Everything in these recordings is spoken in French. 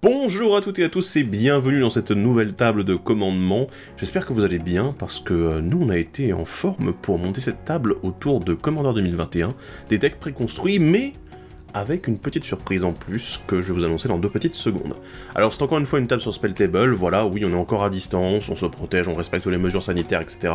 Bonjour à toutes et à tous et bienvenue dans cette nouvelle table de commandement. J'espère que vous allez bien parce que nous on a été en forme pour monter cette table autour de Commander 2021, des decks préconstruits mais avec une petite surprise en plus que je vais vous annoncer dans 2 petites secondes. Alors c'est encore une fois une table sur Spell Table, voilà, oui on est encore à distance, on se protège, on respecte les mesures sanitaires, etc.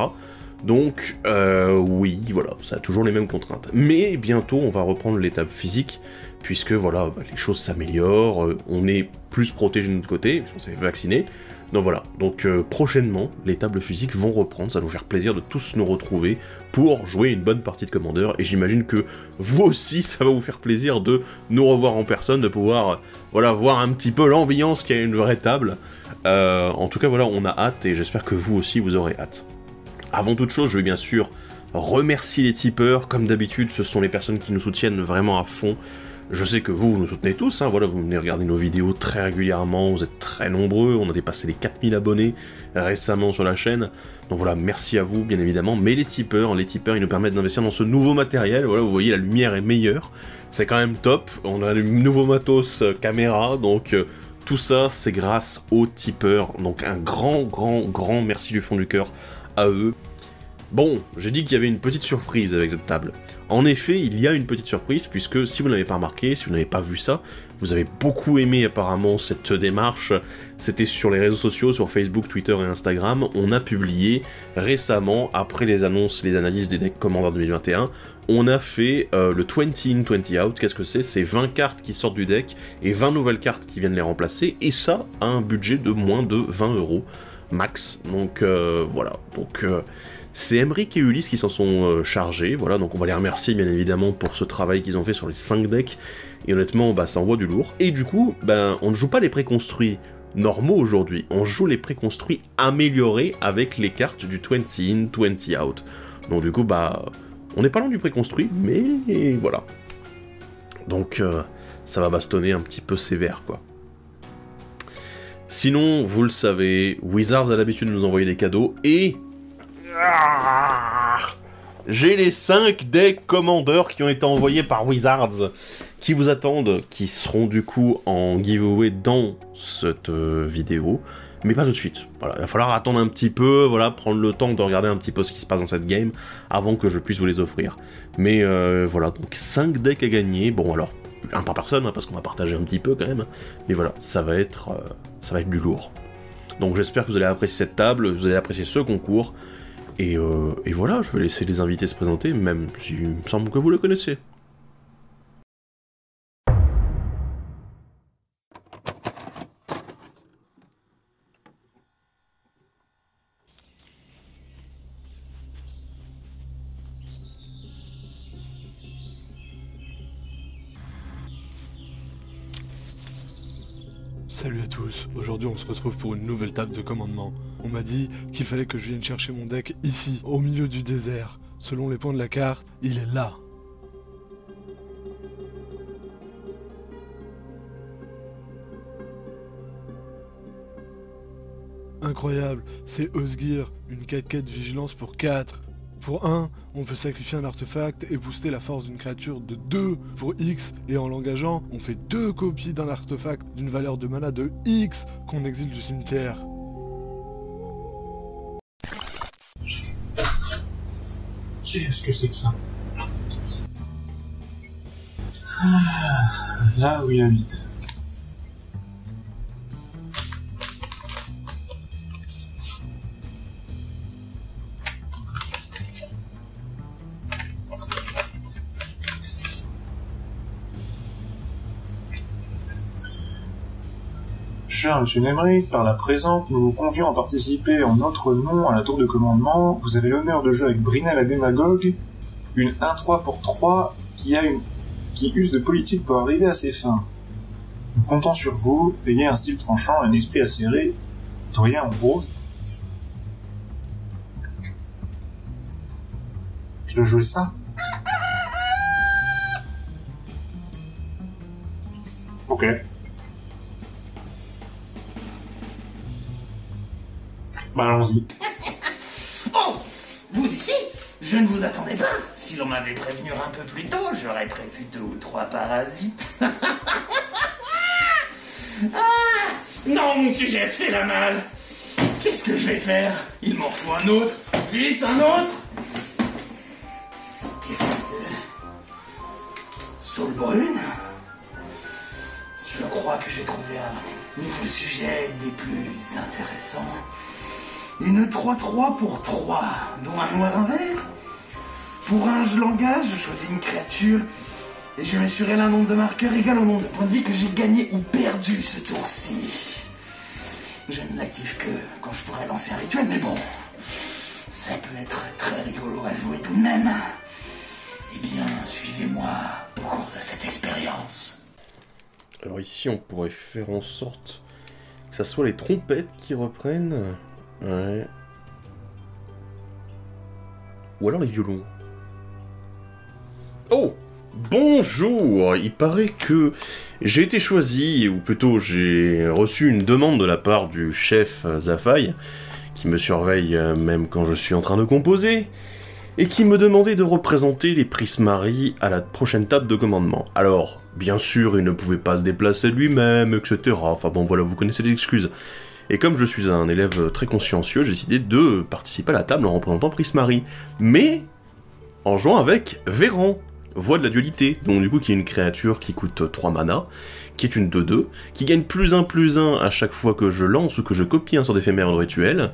Donc, oui, voilà, ça a toujours les mêmes contraintes. Mais bientôt, on va reprendre les tables physiques, puisque, voilà, les choses s'améliorent, on est plus protégé de notre côté, puisqu'on s'est vacciné. Donc voilà, donc prochainement, les tables physiques vont reprendre, ça va nous faire plaisir de tous nous retrouver pour jouer une bonne partie de Commander, et j'imagine que vous aussi, ça va vous faire plaisir de nous revoir en personne, de pouvoir, voilà, voir un petit peu l'ambiance qu'il y a une vraie table. En tout cas, voilà, on a hâte, et j'espère que vous aussi, vous aurez hâte. Avant toute chose, je vais bien sûr remercier les tipeurs, comme d'habitude, ce sont les personnes qui nous soutiennent vraiment à fond. Je sais que vous nous soutenez tous, hein, voilà, vous venez regarder nos vidéos très régulièrement, vous êtes très nombreux, on a dépassé les 4000 abonnés récemment sur la chaîne, donc voilà, merci à vous, bien évidemment, mais les tipeurs, ils nous permettent d'investir dans ce nouveau matériel, voilà, vous voyez, la lumière est meilleure, c'est quand même top, on a le nouveau matos caméra, donc tout ça, c'est grâce aux tipeurs, donc un grand merci du fond du cœur à eux. Bon, j'ai dit qu'il y avait une petite surprise avec cette table. En effet, il y a une petite surprise, puisque si vous n'avez pas remarqué, si vous n'avez pas vu ça, vous avez beaucoup aimé apparemment cette démarche, c'était sur les réseaux sociaux, sur Facebook, Twitter et Instagram, on a publié récemment, après les annonces, les analyses des decks Commander 2021, on a fait le 20 in, 20 out, qu'est-ce que c'est? C'est 20 cartes qui sortent du deck, et 20 nouvelles cartes qui viennent les remplacer, et ça à un budget de moins de 20 € max, donc voilà, donc c'est Emric et Ulysse qui s'en sont chargés, voilà, donc on va les remercier bien évidemment pour ce travail qu'ils ont fait sur les 5 decks, et honnêtement, bah ça envoie du lourd, et du coup, ben on ne joue pas les préconstruits normaux aujourd'hui, on joue les préconstruits améliorés avec les cartes du 20 in, 20 out, donc du coup, bah, on n'est pas loin du préconstruit, mais voilà, donc ça va bastonner un petit peu sévère, quoi. Sinon, vous le savez, Wizards a l'habitude de nous envoyer des cadeaux, et... j'ai les 5 decks Commander qui ont été envoyés par Wizards, qui vous attendent, qui seront du coup en giveaway dans cette vidéo, mais pas tout de suite. Voilà, il va falloir attendre un petit peu, voilà, prendre le temps de regarder un petit peu ce qui se passe dans cette game, avant que je puisse vous les offrir. Mais voilà, donc 5 decks à gagner, bon alors... un par personne, hein, parce qu'on va partager un petit peu quand même, mais voilà, ça va être du lourd. Donc j'espère que vous allez apprécier cette table, vous allez apprécier ce concours, et voilà, je vais laisser les invités se présenter, même si il me semble que vous le connaissez. Salut à tous, aujourd'hui on se retrouve pour une nouvelle table de commandement. On m'a dit qu'il fallait que je vienne chercher mon deck ici, au milieu du désert. Selon les points de la carte, il est là. Incroyable, c'est Osgir, une 4/4 vigilance pour 4. Pour 1, on peut sacrifier un artefact et booster la force d'une créature de 2 pour X, et en l'engageant, on fait 2 copies d'un artefact d'une valeur de mana de X qu'on exile du cimetière. Qu'est-ce que c'est que ça? Là où il habite. Cher Monsieur Nemric, par la présente, nous vous convions à participer en notre nom à la tour de commandement. Vous avez l'honneur de jouer avec Brinel la démagogue, une 1-3 pour 3 qui use de politique pour arriver à ses fins. Nous comptons sur vous, ayez un style tranchant et un esprit acéré, doyen en rose. Je dois jouer ça? Ok. Bah allons-y. Oh, vous ici? Je ne vous attendais pas. Si l'on m'avait prévenu un peu plus tôt, j'aurais prévu 2 ou 3 parasites. Ah, Non, mon sujet se fait la malle. Qu'est-ce que je vais faire? Il m'en faut un autre. Vite, un autre. Qu'est-ce que c'est? Saule brune? Je crois que j'ai trouvé un nouveau sujet des plus intéressants. Une 3-3 pour 3, dont un noir un vert. Pour un jeu langage, je choisis une créature et je mets sur elle un nombre de marqueurs égal au nombre de points de vie que j'ai gagné ou perdu ce tour-ci. Je ne l'active que quand je pourrais lancer un rituel, mais bon, ça peut être très rigolo à jouer tout de même. Eh bien, suivez-moi au cours de cette expérience. Alors ici, on pourrait faire en sorte que ça soit les trompettes qui reprennent. Ouais. Ou alors les violons. Oh! Bonjour! Il paraît que j'ai été choisi, ou plutôt j'ai reçu une demande de la part du chef Zafai, qui me surveille même quand je suis en train de composer, et qui me demandait de représenter les Prismari à la prochaine table de commandement. Alors, bien sûr, il ne pouvait pas se déplacer lui-même, etc. Enfin bon, voilà, vous connaissez les excuses. Et comme je suis un élève très consciencieux, j'ai décidé de participer à la table en représentant Prismari. Mais en jouant avec Véran, Voix de la Dualité, donc du coup qui est une créature qui coûte 3 mana, qui est une 2-2, qui gagne +1/+1 à chaque fois que je lance ou que je copie un sort d'éphémère ou de rituel,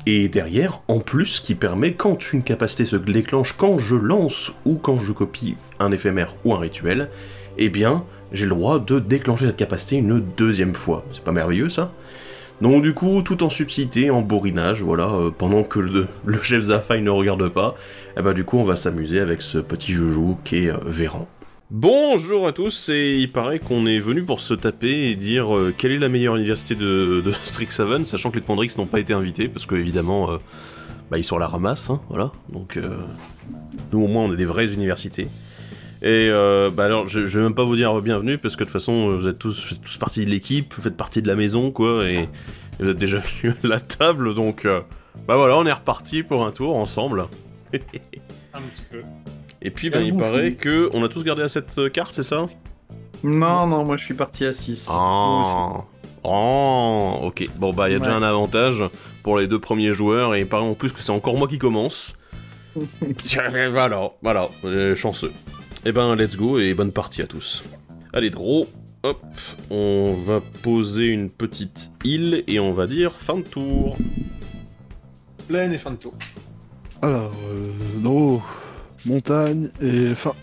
et derrière, en plus, qui permet, quand une capacité se déclenche, quand je lance ou quand je copie un éphémère ou un rituel, eh bien, j'ai le droit de déclencher cette capacité une deuxième fois. C'est pas merveilleux, ça? Donc du coup, tout en subtilité, en bourrinage, voilà, pendant que le chef Zafai ne regarde pas, et bah du coup on va s'amuser avec ce petit joujou qui est Véran. Bonjour à tous, et il paraît qu'on est venu pour se taper et dire quelle est la meilleure université de Strixhaven, sachant que les Quandrix n'ont pas été invités, parce que évidemment, ils sont à la ramasse, hein, voilà, donc nous au moins on est des vraies universités. Et alors, je vais même pas vous dire bienvenue, parce que de toute façon, vous êtes tous partie de l'équipe, vous faites partie de la maison, quoi, et vous êtes déjà venus à la table, donc voilà, on est reparti pour un tour ensemble. Un petit peu. Et puis, il paraît que on a tous gardé à cette carte, c'est ça? Non, moi je suis parti à 6. Ok, bon il y a déjà un avantage pour les deux premiers joueurs, et il paraît en plus que c'est encore moi qui commence. voilà, chanceux. Eh ben, let's go, et bonne partie à tous. Allez, draw, hop, on va poser une petite île, et on va dire fin de tour. Plaine et fin de tour. Alors, draw, montagne et fin.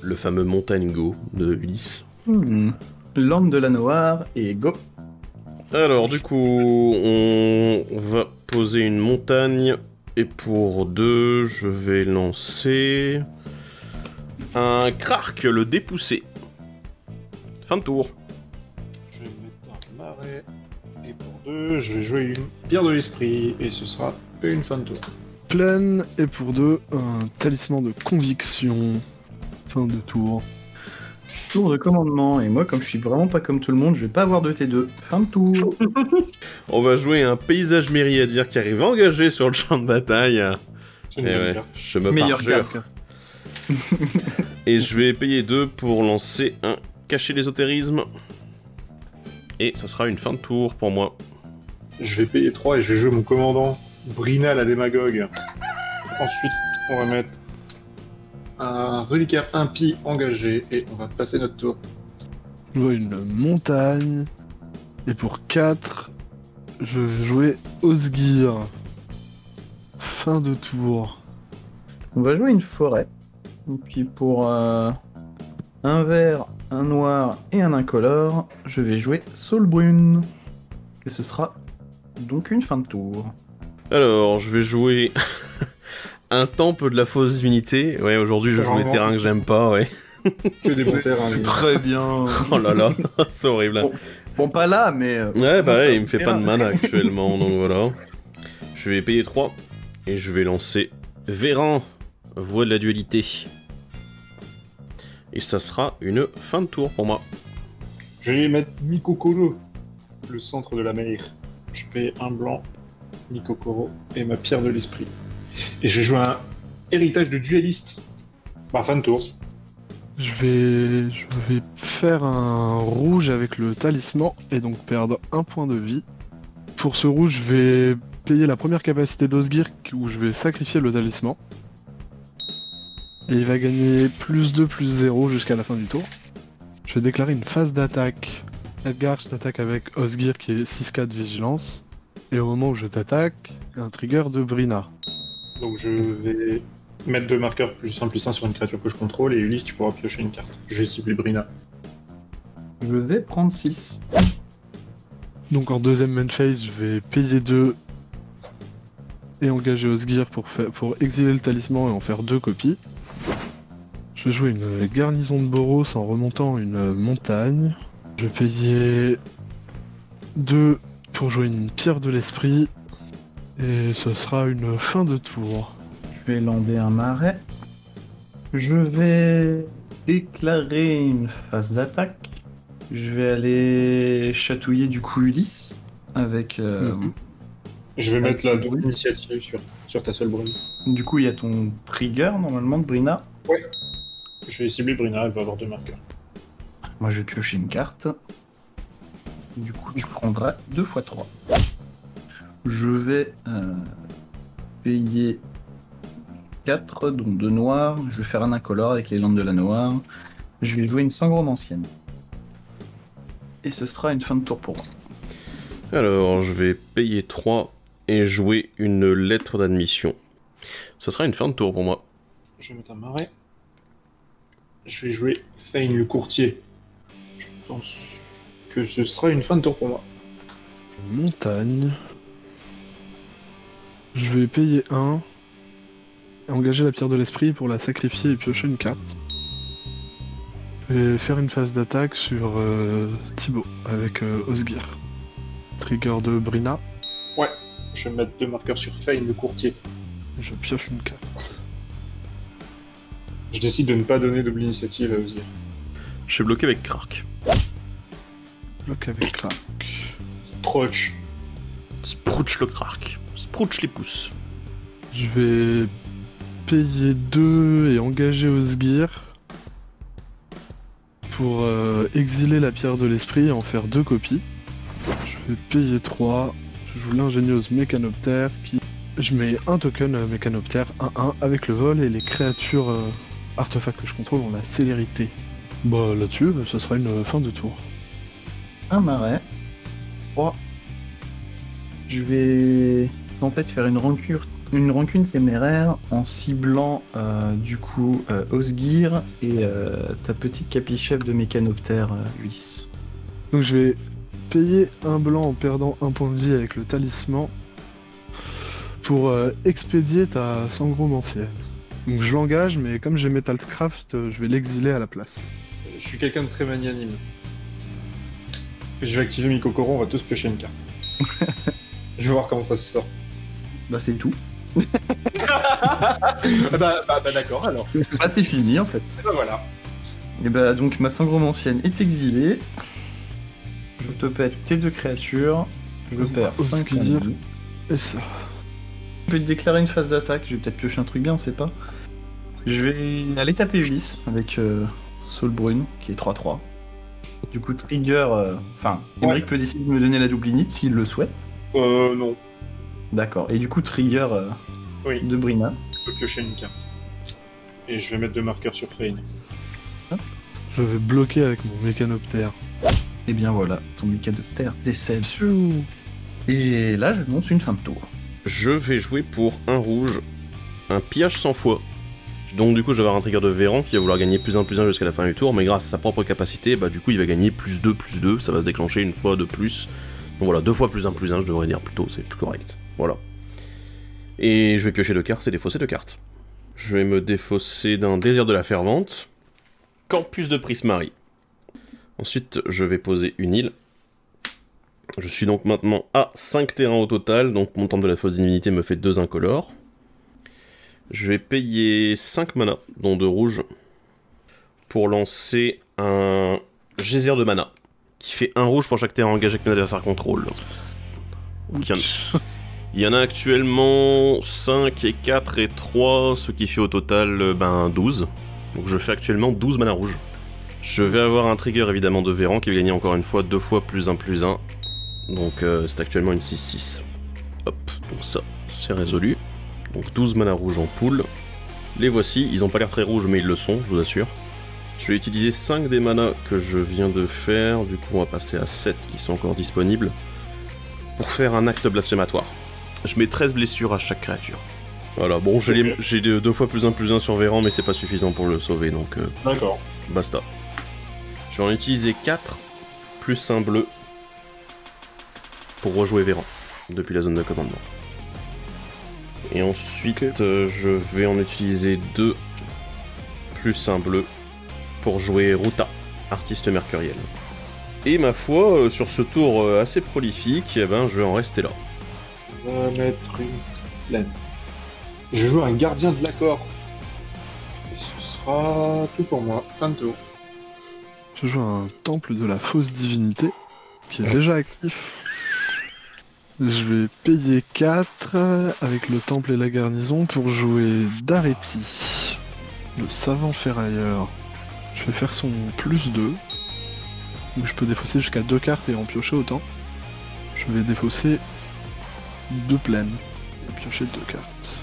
Le fameux montagne go de Ulysse. Lampe de la noire et go. Alors, du coup, on va poser une montagne, et pour 2, je vais lancer un Krark, le dépoussé. Fin de tour. Je vais mettre un marais. Et pour 2, je vais jouer une pierre de l'esprit. Et ce sera une fin de tour. Plaine et pour 2, un talisman de conviction. Fin de tour. Tour de commandement, et moi comme je suis vraiment pas comme tout le monde, je vais pas avoir de T2. Fin de tour. On va jouer un paysage mériadier qui arrive engagé sur le champ de bataille. C'est une bonne carte. Je me Meilleure parjure. carte. Et je vais payer 2 pour lancer un cacher l'ésotérisme. Et ça sera une fin de tour pour moi. Je vais payer 3 et je vais jouer mon commandant, Brina la démagogue. Ensuite, on va mettre un reliquaire impie engagé et on va passer notre tour. Je vois une montagne. Et pour 4, je vais jouer Osgir. Fin de tour. On va jouer une forêt. Et puis pour un vert, un noir et un incolore, je vais jouer Saule brune. Et ce sera donc une fin de tour. Alors, je vais jouer un temple de la fausse divinité. Ouais, aujourd'hui je joue les terrains que j'aime pas, ouais. Que des bons terrains. Très bien. Oh là là, c'est horrible. Bon, pas là, mais... Ouais, il me fait pas de mana actuellement, donc voilà. Je vais payer 3, et je vais lancer Véran, Voix de la Dualité. Et ça sera une fin de tour pour moi. Je vais mettre Mikokoro, le centre de la mer. Je paye un blanc, Mikokoro, et ma pierre de l'esprit. Et je vais jouer un héritage de dueliste. Fin de tour. Je vais faire un rouge avec le talisman et donc perdre un point de vie. Pour ce rouge, je vais payer la première capacité d'Osgir où je vais sacrifier le talisman. Et il va gagner plus 2, plus 0 jusqu'à la fin du tour. Je vais déclarer une phase d'attaque. Edgar, je t'attaque avec Osgir qui est 6-4 vigilance. Et au moment où je t'attaque, un trigger de Brina. Donc je vais mettre 2 marqueurs +1/+1 sur une créature que je contrôle, et Ulysse, tu pourras piocher une carte. Je vais cibler Brina. Je vais prendre 6. Donc en deuxième main phase, je vais payer 2 et engager Osgir pour exiler le talisman et en faire 2 copies. Je vais jouer une garnison de Boros en remontant une montagne. Je vais payer 2 pour jouer une pierre de l'esprit. Et ce sera une fin de tour. Je vais lander un marais. Je vais déclarer une phase d'attaque. Je vais aller chatouiller du coup Ulysse avec... Je vais mettre la Soulbrune. double initiative sur ta Soulbrune. Du coup, il y a ton trigger normalement de Brina. Ouais. Je vais cibler Brina, elle va avoir 2 marqueurs. Moi, je vais piocher une carte. Du coup, tu prendras 2 x 3. Je vais payer 4, donc 2 noirs. Je vais faire un incolore avec les landes de la noire. Je vais jouer une sangrome ancienne. Et ce sera une fin de tour pour moi. Alors, je vais payer 3 et jouer une lettre d'admission. Ce sera une fin de tour pour moi. Je vais mettre un marais. Je vais jouer Fane le courtier. Je pense que ce sera une fin de tour pour moi. Montagne. Je vais payer 1 et engager la pierre de l'esprit pour la sacrifier et piocher une carte. Je vais faire une phase d'attaque sur Thibaut avec Osgir. Trigger de Brina. Ouais. Je vais mettre 2 marqueurs sur Fane le courtier. Je pioche une carte. Je décide de ne pas donner double initiative à Osgir. Je suis bloqué avec Krark. Bloc avec Crack. Troch. Sprouch le Krark. Sprouch les pouces. Je vais payer 2 et engager Osgir pour exiler la pierre de l'esprit et en faire 2 copies. Je vais payer 3. Je joue l'ingénieuse mécanoptère qui... Je mets un token mécanoptère 1-1 avec le vol et les créatures artefacts que je contrôle ont la célérité. Bah là-dessus, ce sera une fin de tour. Un marais. 3. Je vais en fait faire une rancune téméraire en ciblant du coup Osgir et ta petite capichef de mécanoptère Ulysse. Donc je vais payer un blanc en perdant un point de vie avec le talisman pour expédier ta sangrome ancienne. Donc je l'engage, mais comme j'ai Metalcraft, je vais l'exiler à la place. Je suis quelqu'un de très magnanime. Je vais activer Mikokoro, on va tous piocher une carte. Je vais voir comment ça se sort. Bah c'est tout. bah d'accord alors. Bah c'est fini en fait. Et bah voilà. Et bah donc ma sangrome ancienne est exilée. Je te pète tes 2 créatures. Je perds 5 Osgir. vie. Et ça. Je vais te déclarer une phase d'attaque, je vais peut-être piocher un truc bien, on sait pas. Je vais aller taper Ulysse avec Soulbrune, qui est 3-3. Du coup, trigger... Enfin, Emmerich peut décider de me donner la double init s'il le souhaite. Non. D'accord, et du coup, trigger Oui. de Brina. Je peux piocher une carte. Et je vais mettre 2 marqueurs sur Fane. Je vais bloquer avec mon mécanoptère. Et bien voilà, ton mécanoptère décède. Pfiou. Et là, j'annonce une fin de tour. Je vais jouer pour un rouge, un pillage sans foi. Donc du coup je vais avoir un trigger de Véran qui va vouloir gagner +1/+1 jusqu'à la fin du tour, mais grâce à sa propre capacité, bah du coup il va gagner +2/+2, ça va se déclencher une fois de plus. Donc voilà, 2 fois +1/+1 je devrais dire plutôt, c'est plus correct. Voilà. Et je vais piocher 2 cartes et défausser 2 cartes. Je vais me défausser d'un désir de la fervente. Campus de Prismari. Ensuite je vais poser une île. Je suis donc maintenant à 5 terrains au total, donc mon temple de la fausse divinité me fait 2 incolores. Je vais payer 5 mana, dont 2 rouges, pour lancer un geyser de mana, qui fait 1 rouge pour chaque terrain engagé que mon adversaire contrôle. Donc, il y en a actuellement 5 et 4 et 3, ce qui fait au total 12. Donc je fais actuellement 12 mana rouge. Je vais avoir un trigger évidemment de Véran qui va gagner encore une fois 2 fois +1/+1. Donc c'est actuellement une 6-6. Hop, donc ça, c'est résolu. Donc 12 mana rouge en pool. Les voici, ils ont pas l'air très rouges mais ils le sont, je vous assure. Je vais utiliser 5 des manas que je viens de faire, du coup on va passer à 7 qui sont encore disponibles, pour faire un acte blasphématoire. Je mets 13 blessures à chaque créature. Voilà, bon j'ai 2 fois +1/+1 sur Véran mais c'est pas suffisant pour le sauver donc D'accord. basta. Je vais en utiliser 4, plus un bleu, pour rejouer Véran, depuis la zone de commandement. Et ensuite, je vais en utiliser 2, plus un bleu, pour jouer Ruta, artiste mercuriel. Et ma foi, sur ce tour assez prolifique, eh ben, je vais en rester là. On va mettre une plaine. Je joue un gardien de l'accord. Et ce sera tout pour moi. Fin de tour. Je joue un temple de la fausse divinité, qui est déjà actif. Je vais payer 4 avec le temple et la garnison pour jouer Dareti, le savant ferrailleur. Je vais faire son +2. Donc je peux défausser jusqu'à 2 cartes et en piocher autant. Je vais défausser 2 plaines et piocher 2 cartes.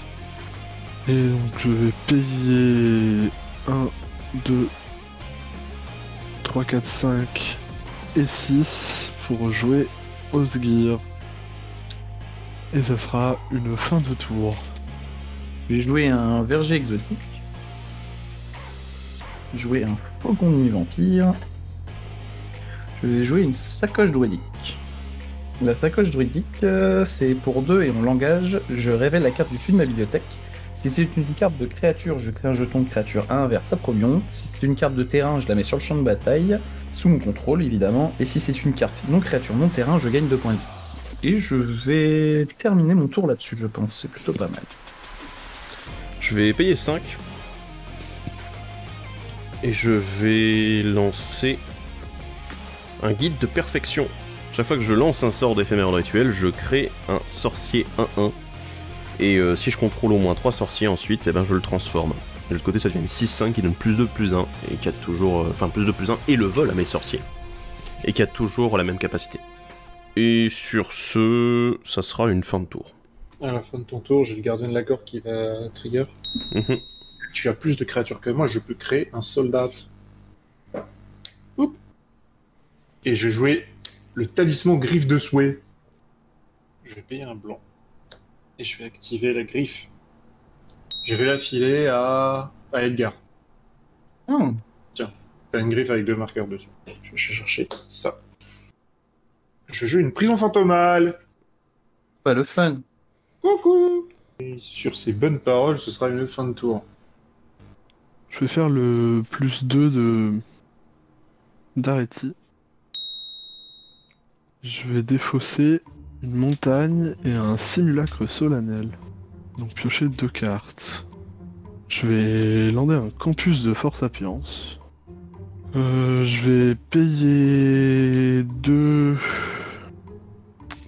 Et donc je vais payer 1, 2, 3, 4, 5 et 6 pour jouer Osgir. Et ça sera une fin de tour. Je vais jouer un verger exotique. Jouer un faucon de nuit vampire. Je vais jouer une sacoche druidique. La sacoche druidique, c'est pour 2 et on l'engage. Je révèle la carte du dessus de ma bibliothèque. Si c'est une carte de créature, je crée un jeton de créature à inverse à probionte. Si c'est une carte de terrain, je la mets sur le champ de bataille, sous mon contrôle évidemment. Et si c'est une carte non créature, non terrain, je gagne 2 points de vie. Et je vais terminer mon tour là-dessus, je pense, c'est plutôt pas mal. Je vais payer 5. Et je vais lancer un guide de perfection. Chaque fois que je lance un sort d'éphémère rituel, je crée un sorcier 1-1. Et si je contrôle au moins 3 sorciers ensuite, eh ben je le transforme. Et de l'autre côté, ça devient une 6-5 qui donne +2/+1 et qui a toujours. Enfin, +2/+1 et le vol à mes sorciers. Et qui a toujours la même capacité. Et sur ce, ça sera une fin de tour. À la fin de ton tour, j'ai le gardien de l'accord qui va trigger. Tu as plus de créatures que moi, je peux créer un soldat. Oups. Et je vais jouer le talisman griffe de souhait. Je vais payer un blanc. Et je vais activer la griffe. Je vais la filer à Edgar. Oh. Tiens, t'as une griffe avec 2 marqueurs dessus. Je vais chercher ça. Je joue une prison fantomale. Pas le fun. Coucou. Et sur ces bonnes paroles, ce sera une fin de tour. Je vais faire le +2 de Dareti. Je vais défausser une montagne et un simulacre solennel. Donc piocher 2 cartes. Je vais lander un campus de force sapience. Je vais payer 2,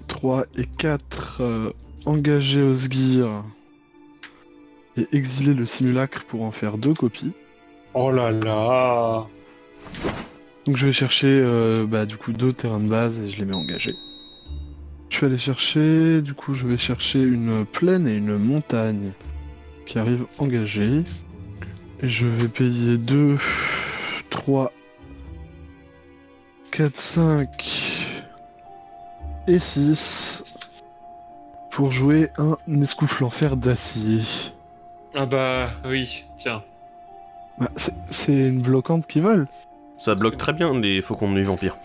3 et 4 engager Osgir et exiler le simulacre pour en faire 2 copies. Oh là là. Donc je vais chercher du coup 2 terrains de base et je les mets engagés. Je vais aller chercher, du coup je vais chercher une plaine et une montagne qui arrivent engagées. Et je vais payer 2, 3, 4, 5 et 6 pour jouer un escoufle en fer d'acier. Ah bah oui, tiens. Bah, c'est une bloquante qui vole. Ça bloque très bien les faucons de nuit vampires.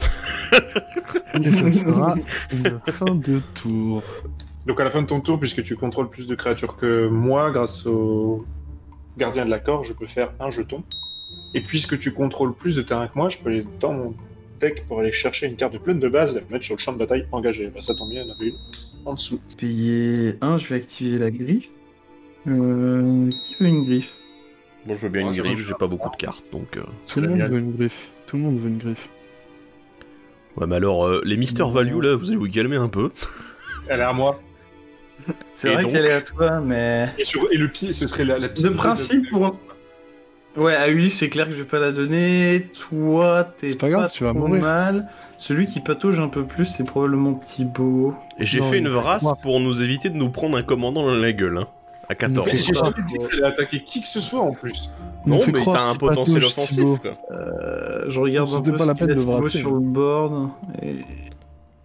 Et ça sera une fin de tour. Donc à la fin de ton tour, puisque tu contrôles plus de créatures que moi, grâce au gardien de l'accord, je peux faire un jeton. Et puisque tu contrôles plus de terrain que moi, je peux aller dans mon deck pour aller chercher une carte de plaine de base et la mettre sur le champ de bataille engagé. Bah ça tombe bien, il y en avait une en dessous. Payer 1, je vais activer la griffe. Qui veut une griffe? Bon, je veux bien une griffe, j'ai pas beaucoup de cartes, donc... Tout le monde veut une griffe. Tout le monde veut une griffe. Ouais, mais alors, les Mister Value, là, vous allez vous calmer un peu. Elle est à moi. C'est Et vrai donc qu'elle est à toi, mais... Et le pied, ce serait la De principe, Ouais, à Ulysse, c'est clair que je vais pas la donner. Toi, t'es C'est pas grave, tu vas trop mourir. mal. Celui qui patauge un peu plus, c'est probablement Thibaut. Et j'ai Non, fait il une fait vrasse quoi pour nous éviter de nous prendre un commandant dans la gueule, hein. À 14. Mais Mais j'ai pas jamais dit faux. que j'allais attaquer qui que ce soit en plus. Il nous Non, fait mais croire t'as un qu'il potentiel patauge, offensif, Thibaut. quoi. Je regarde un C'était peu pas ce la qu'il peine a de Thibaut brasser. sur le board. Et...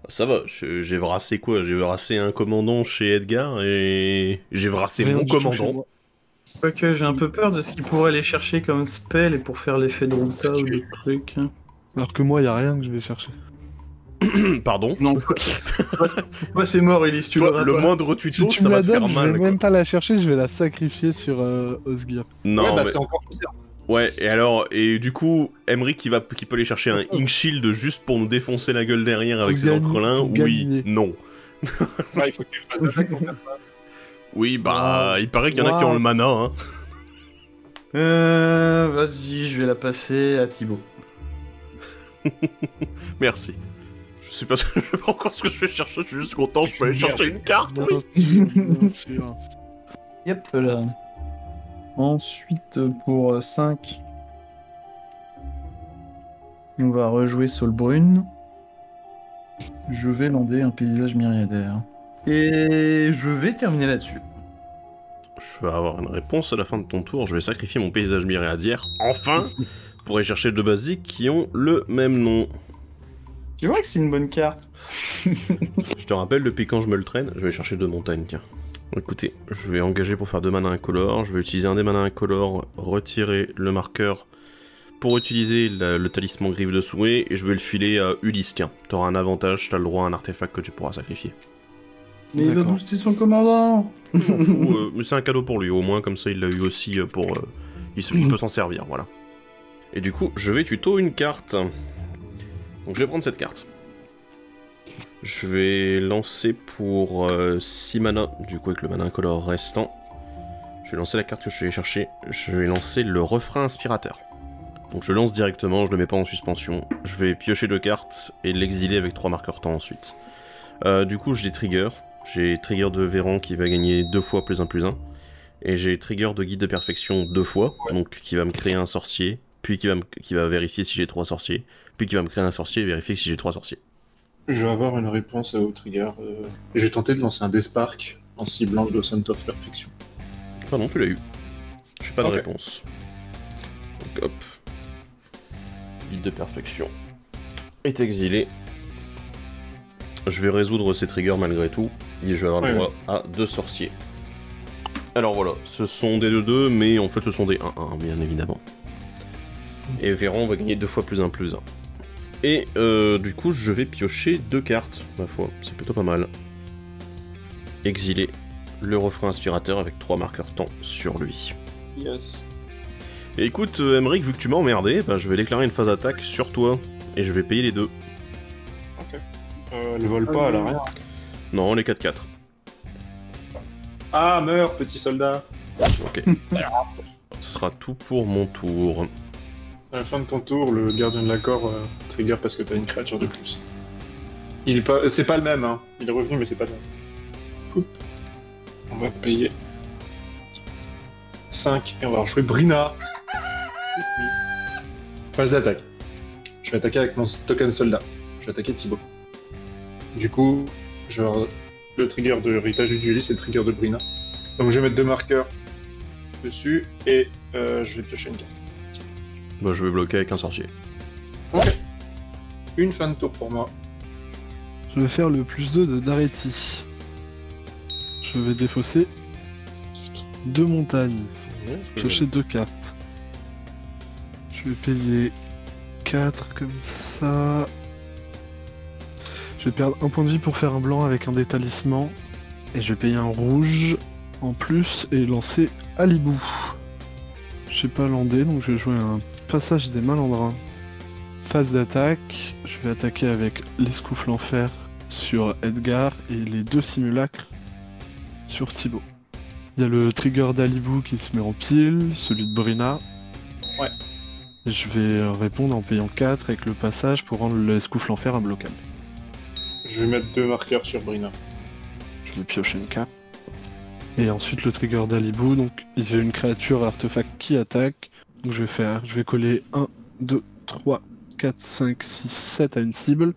Ça va, j'ai vrassé quoi? J'ai vrassé un commandant chez Edgar et j'ai vrassé Rien mon du tout chez commandant. moi. Quoique, j'ai un peu peur de ce qu'il pourrait aller chercher comme spell et pour faire l'effet de Ruta ou de trucs. Alors que moi, y a rien que je vais chercher. Pardon. Non, toi c'est mort, Ulysse, tu Toi, l'auras le pas. moindre Si tuto, tu ça me va la te faire donnes, je mal, vais quoi. même pas la chercher, je vais la sacrifier sur Osgir. Non, Ouais, bah mais... c'est encore pire. Ouais, et du coup, Emmerich qui peut aller chercher un Ink Shield juste pour nous défoncer la gueule derrière avec Faut ses gagner, encrelins, faut oui, gagner. non. Ouais, il faut que tu fasses attaque pour faire ça. Oui, bah, Wow. il paraît qu'il y en a qui ont Wow. le mana, hein. Vas-y, je vais la passer à Thibaut. Merci. Je sais pas encore ce que je vais chercher, je suis juste content, je peux aller chercher une carte, oui. Bien sûr. Yep, là. Ensuite, pour 5, on va rejouer Solbrune. Je vais lander un paysage myriadaire. Et je vais terminer là-dessus. Je vais avoir une réponse à la fin de ton tour, je vais sacrifier mon paysage myriadière, enfin, pour aller chercher deux basiques qui ont le même nom. Tu vois que c'est une bonne carte. Je te rappelle, depuis quand je me le traîne, je vais chercher deux montagnes, tiens. Écoutez, je vais engager pour faire deux manas incolores, je vais utiliser un des manas incolores, retirer le marqueur pour utiliser le talisman griffe de souhait, et je vais le filer à Ulysse, tiens. T'auras un avantage, t'as le droit à un artefact que tu pourras sacrifier. Mais il va D'accord. booster son commandant. Mais c'est un cadeau pour lui, au moins comme ça il l'a eu aussi pour... il peut s'en servir, voilà. Et du coup, je vais tuto une carte. Donc je vais prendre cette carte. Je vais lancer pour 6 mana, du coup avec le mana incolore restant. Je vais lancer la carte que je vais chercher. Je vais lancer le refrain inspirateur. Donc je lance directement, je le mets pas en suspension. Je vais piocher deux cartes et l'exiler avec 3 marqueurs temps ensuite. Du coup j'ai trigger. J'ai trigger de Véran qui va gagner 2 fois +1 +1. Et j'ai trigger de guide de perfection 2 fois, donc qui va me créer un sorcier, puis qui va vérifier si j'ai 3 sorciers, puis qui va me créer un sorcier et vérifier si j'ai 3 sorciers. Je vais avoir une réponse au trigger. Et je vais tenter de lancer un Despark en ciblant le Scent of Perfection. Pardon, tu l'as eu. J'ai pas de Ok. réponse. Donc hop. Guide de perfection est exilé. Je vais résoudre ces triggers malgré tout, et je vais avoir le Ouais, droit à 2 sorciers. Alors voilà, ce sont des 2-2, mais en fait ce sont des 1-1, bien évidemment. Et Véran va gagner 2 fois +1 +1. Et du coup, je vais piocher 2 cartes, ma foi, c'est plutôt pas mal. Exiler le refrain inspirateur avec 3 marqueurs temps sur lui. Yes. Et écoute, Emmerich, vu que tu m'as emmerdé, bah, je vais déclarer une phase attaque sur toi, et je vais payer les 2. Ok. Elle vole pas, elle a rien. Non, les 4-4. Ah, meurs, petit soldat. Ok. Ce sera tout pour mon tour. À la fin de ton tour, le gardien de l'accord trigger parce que t'as une créature de plus. Il est pas... C'est pas le même, hein. Il est revenu, mais c'est pas le même. Poup. On va payer 5 et on va rejouer Brina. Phase d'attaque. Je vais attaquer avec mon token soldat. Je vais attaquer Thibaut. Du coup, je vais avoir le trigger de Rita Judulis et le trigger de Brina. Donc je vais mettre 2 marqueurs dessus et je vais piocher une carte. Bah, je vais bloquer avec un sorcier. Ok. Une fin de tour pour moi. Je vais faire le +2 de Daretti. Je vais défausser 2 montagnes. Piocher 2 cartes. Je vais payer 4 comme ça. Je vais perdre 1 point de vie pour faire un blanc avec un des talismans. Et je vais payer un rouge en plus et lancer Alibou. Je sais pas lander, donc je vais jouer un passage des malandrins. Phase d'attaque, je vais attaquer avec l'escoufle en fer sur Edgar et les 2 simulacres sur Thibaut. Il y a le trigger d'Alibou qui se met en pile, celui de Brina. Ouais. Et je vais répondre en payant 4 avec le passage pour rendre l'escoufle en fer imbloquable. Je vais mettre 2 marqueurs sur Brina. Je vais piocher une carte. Et ensuite le trigger d'Alibou, donc il fait une créature artefact qui attaque. Donc je vais coller 1, 2, 3, 4, 5, 6, 7 à une cible.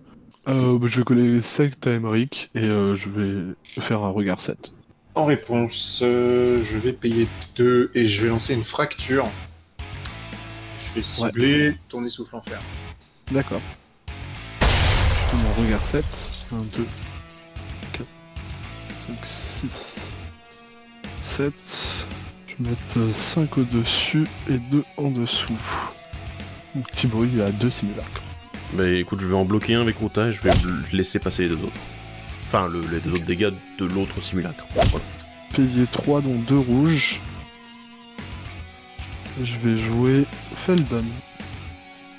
Je vais coller 7 à Emmerich et je vais faire un regard 7. En réponse, je vais payer 2 et je vais lancer une fracture. Je vais cibler ton essouffle en fer. D'accord. Je fais mon regard 7. 1, 2, 4, 5, 6, 7. Je vais mettre 5 au-dessus et 2 en dessous. Donc Thibaut, il a 2 simulacres. Bah écoute, je vais en bloquer un avec Ruta et je vais laisser passer les deux autres. Enfin, les deux autres dégâts de l'autre simulacre. Voilà. Payer 3 dont 2 rouges. Je vais jouer Feldon.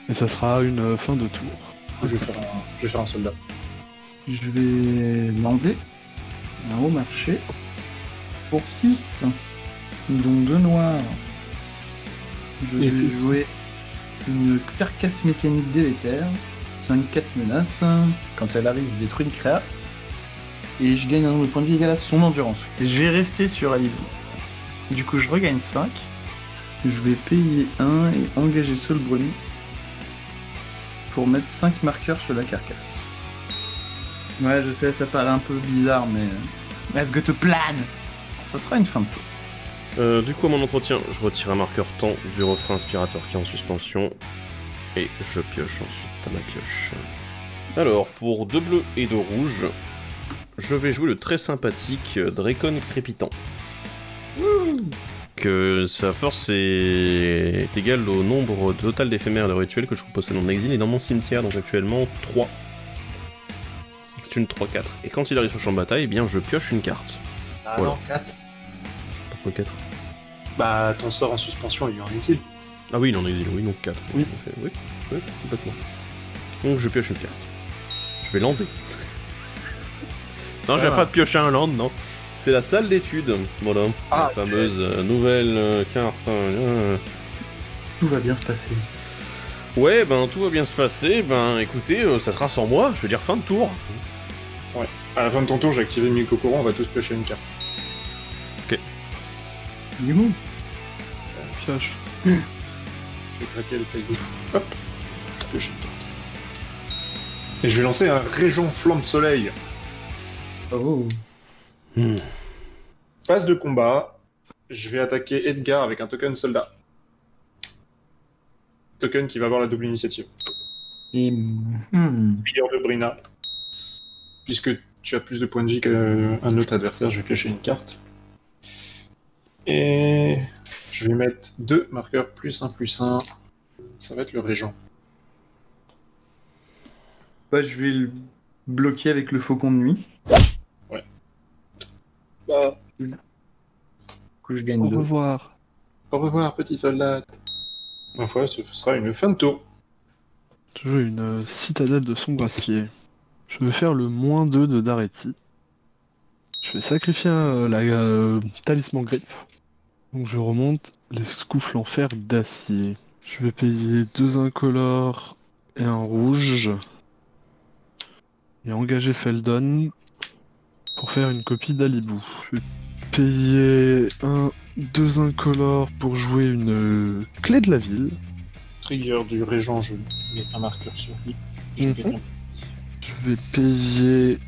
Et ça sera une fin de tour. Je vais faire un soldat. Je vais l'enlever. Un haut marché. Pour 6. Donc 2 noirs. Je vais jouer une carcasse mécanique délétère. 5-4 menaces. Quand elle arrive, je détruis une créa. Et je gagne un nombre de points de vie égal à son endurance. Et je vais rester sur Alibu. Du coup, je regagne 5. Je vais payer 1 et engager Solbrun pour mettre 5 marqueurs sur la carcasse. Ouais, je sais, ça paraît un peu bizarre, mais... I've got a plan. Ça sera une fin de tour. Du coup, à mon entretien, je retire un marqueur temps du refrain inspirateur qui est en suspension. Et je pioche ensuite à ma pioche. Alors, pour 2 bleus et 2 rouges, je vais jouer le très sympathique Dracon Crépitant. Que sa force est égale au nombre total d'éphémères de rituels que je possède en exil et dans mon cimetière, donc actuellement 3. C'est une 3-4. Et quand il arrive sur le champ de bataille, eh bien je pioche une carte. Ah voilà. non, 4. Pourquoi 4 ? Bah, ton sort en suspension, il est en exil. Ah oui, il est en exil, oui, donc 4. Oui. Oui, complètement. Donc je pioche une carte. Je vais lander. Non, je vais pas de piocher un land, non. C'est la salle d'études, voilà. La fameuse nouvelle carte. Tout va bien se passer. Ouais, ben tout va bien se passer. Ben écoutez, ça sera sans moi, je veux dire fin de tour. Ouais. À la fin de ton tour, j'ai activé Miko Courant, on va tous piocher une carte. Youhou. Pioche. Je vais craquer le caillou. Hop. Piocher une carte. Et je vais lancer un Régent Flamme Soleil. Oh. Phase de combat, je vais attaquer Edgar avec un token soldat. Token qui va avoir la double initiative. Et... Trigger de Brina. Puisque tu as plus de points de vie qu'un autre adversaire, je vais piocher une carte. Et je vais mettre 2 marqueurs +1/+1. Ça va être le Régent. Bah, je vais le bloquer avec le Faucon de nuit. Ouais. Bah, Du coup, je gagne Au 2. revoir. au revoir, petit soldat. Ma foi, ce sera une fin de tour. Je joue une citadelle de son brassier. Je vais faire le -2 de Daretti. Je vais sacrifier la talisman griffe. Donc je remonte les scoufles en fer d'acier. Je vais payer 2 incolores et un rouge. Et engager Feldon pour faire une copie d'Alibou. Je vais payer 2 incolores pour jouer une clé de la ville. Trigger du Régent, je mets un marqueur sur lui. Et je gagne un. Je vais payer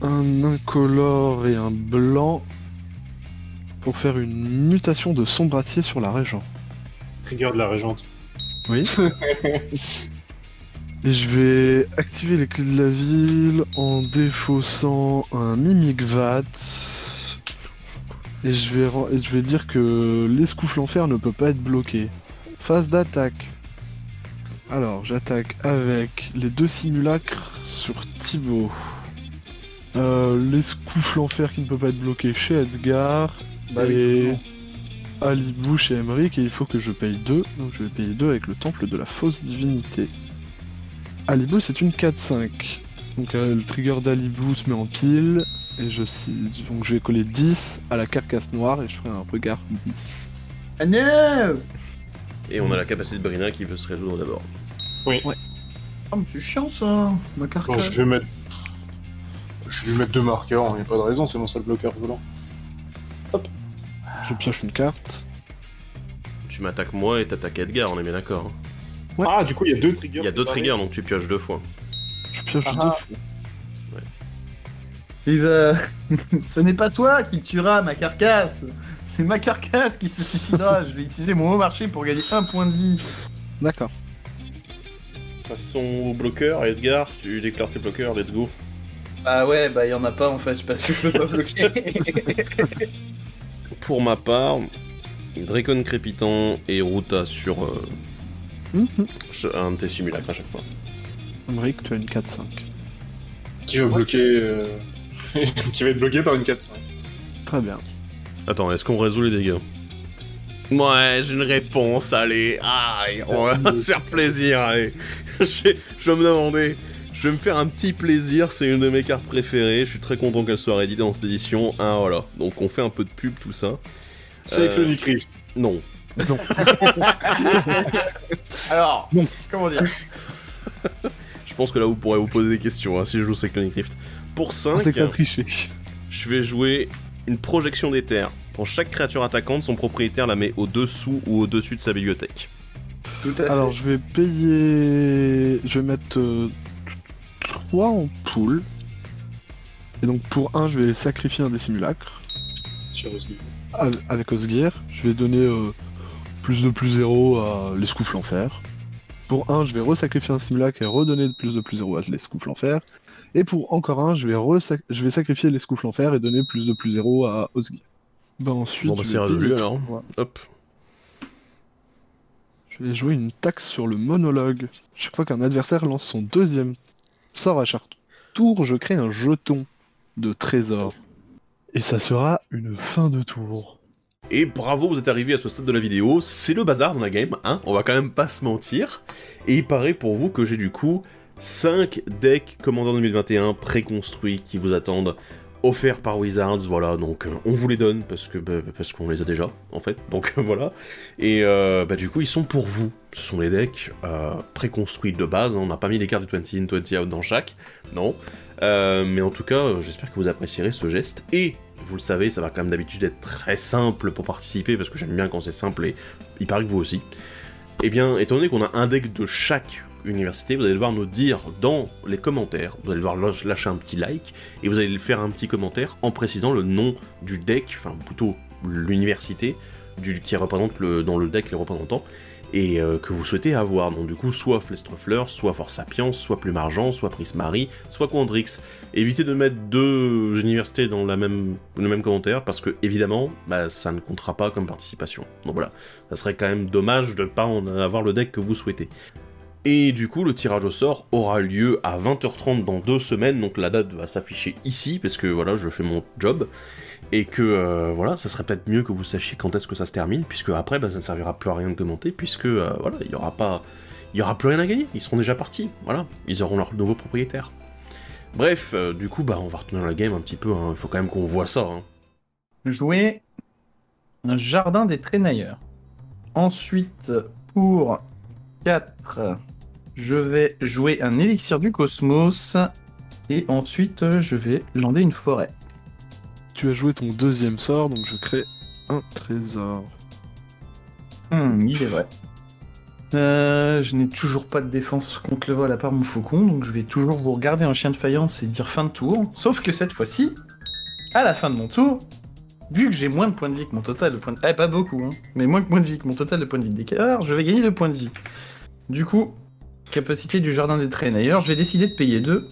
un incolore et un blanc pour faire une mutation de sombre acier sur la Régent. Trigger de la Régente. Oui. Et je vais activer les clés de la ville en défaussant un Mimic Vat. Et je vais dire que l'escoufle en fer ne peut pas être bloqué. Phase d'attaque. Alors, j'attaque avec les 2 simulacres sur Thibaut. L'escoufle en fer qui ne peut pas être bloqué chez Edgar. Et Alibou chez Emmerich. Et il faut que je paye 2. Donc je vais payer 2 avec le temple de la fausse divinité. Alibou, c'est une 4-5. Donc le trigger d'Alibou se met en pile. Et donc je vais coller 10 à la carcasse noire et je ferai un regard 10. Ah non! Et on a la capacité de Brina qui veut se résoudre d'abord. Oui. Ouais. Oh, mais c'est chiant ça, ma Bon, carcasse. je vais lui mettre 2 marqueurs, il n'y a pas de raison, c'est mon seul bloqueur volant. Je pioche une carte. tu m'attaques moi et t'attaques Edgar, on est bien d'accord. Hein. Ouais. Ah, du coup, il y a 2 triggers. Il y a 2 séparés. triggers, donc tu pioches 2 fois. Je pioche Ah. 2 fois. Il va... Ce n'est pas toi qui tuera ma carcasse. C'est ma carcasse qui se suicidera. Je vais utiliser mon haut marché pour gagner 1 point de vie. D'accord. Passons au bloqueur, Edgar, tu déclares tes bloqueurs, let's go. Ah ouais, bah il y en a pas en fait, parce que je peux pas bloquer. Pour ma part, Dracon crépitant et Ruta sur un de tes simulacres à chaque fois. Emmerich, tu as une 4-5. Qui va bloquer. Qui va être bloqué par une 4-5. Très bien. Attends, est-ce qu'on résout les dégâts? Ouais, j'ai une réponse, allez, aïe, on va se faire plaisir, allez. Je vais me demander, je vais me faire un petit plaisir, c'est une de mes cartes préférées, je suis très content qu'elle soit rééditée dans cette édition, hein, voilà. Donc on fait un peu de pub, tout ça. Cyclonic Rift. Non. Non. Alors, Bon. comment dire? Je pense que là vous pourrez vous poser des questions, hein, si je joue Cyclonic Rift. Pour 5, C'est qu'un triché. je vais jouer une projection d'éther. Pour chaque créature attaquante, son propriétaire la met au-dessous ou au-dessus de sa bibliothèque. Tout à fait. Alors, je vais payer. Je vais mettre 3 en pool. Et donc, pour 1, je vais sacrifier un des simulacres. Sur Osgir. Avec Osgir. Je vais donner plus de plus 0 à l'escoufle en fer. Pour 1, je vais resacrifier un simulacre et redonner plus de plus 0 à l'escoufle en fer. Et pour encore un, je vais sacrifier l'escoufle en fer et donner plus de plus 0 à Osgir. Bah ensuite, Bon bah je c'est vais résolu payer alors. 3. Hop. Je vais jouer une taxe sur le monologue. Chaque fois qu'un adversaire lance son deuxième sort à chaque tour, je crée un jeton de trésor. Et ça sera une fin de tour. Et bravo, vous êtes arrivé à ce stade de la vidéo, c'est le bazar dans la game, hein, on va quand même pas se mentir. Et il paraît pour vous que j'ai du coup 5 decks Commander 2021 préconstruits qui vous attendent, offerts par Wizards, voilà, donc on vous les donne parce qu'on les a déjà, en fait, donc voilà. Et du coup, ils sont pour vous. Ce sont les decks préconstruits de base, hein, on n'a pas mis les cartes du 20 in, 20 out dans chaque, non. Mais en tout cas, j'espère que vous apprécierez ce geste, et vous le savez, ça va quand même d'habitude être très simple pour participer, parce que j'aime bien quand c'est simple, et il paraît que vous aussi. Eh bien, étant donné qu'on a un deck de chaque université, vous allez devoir nous dire dans les commentaires, vous allez devoir lâcher un petit like, et vous allez faire un petit commentaire en précisant le nom du deck, enfin plutôt l'université qui représente dans le deck les représentants, et que vous souhaitez avoir. Donc du coup, soit Flestrefleur, soit Force Sapiens, soit Plume Argent, soit Prismari, soit Quandrix. Évitez de mettre 2 universités dans le même commentaire, parce que évidemment, ça ne comptera pas comme participation. Donc voilà, ça serait quand même dommage de ne pas en avoir le deck que vous souhaitez. Et du coup, le tirage au sort aura lieu à 20h30 dans 2 semaines, donc la date va s'afficher ici, parce que voilà, je fais mon job, et que voilà, ça serait peut-être mieux que vous sachiez quand est-ce que ça se termine, puisque après, ça ne servira plus à rien de commenter, puisque voilà, il y aura plus rien à gagner, ils seront déjà partis, voilà, ils auront leur nouveau propriétaire. Bref, du coup, on va retenir la game un petit peu, hein. Il faut quand même qu'on voit ça. Hein. Jouer un jardin des traînailleurs. Ensuite, pour 4, je vais jouer un élixir du cosmos. Et ensuite, je vais lander une forêt. Tu as joué ton deuxième sort, donc je crée un trésor. Il est vrai. Je n'ai toujours pas de défense contre le vol à part mon faucon, donc je vais toujours vous regarder en chien de faïence et dire fin de tour. Sauf que cette fois-ci, à la fin de mon tour, vu que j'ai moins de points de vie que mon total de points de vie... pas beaucoup, hein, mais moins de points de vie que mon total de points de vie d'écart, je vais gagner 2 points de vie. Du coup, capacité du jardin des traînailleurs, je vais décider de payer 2,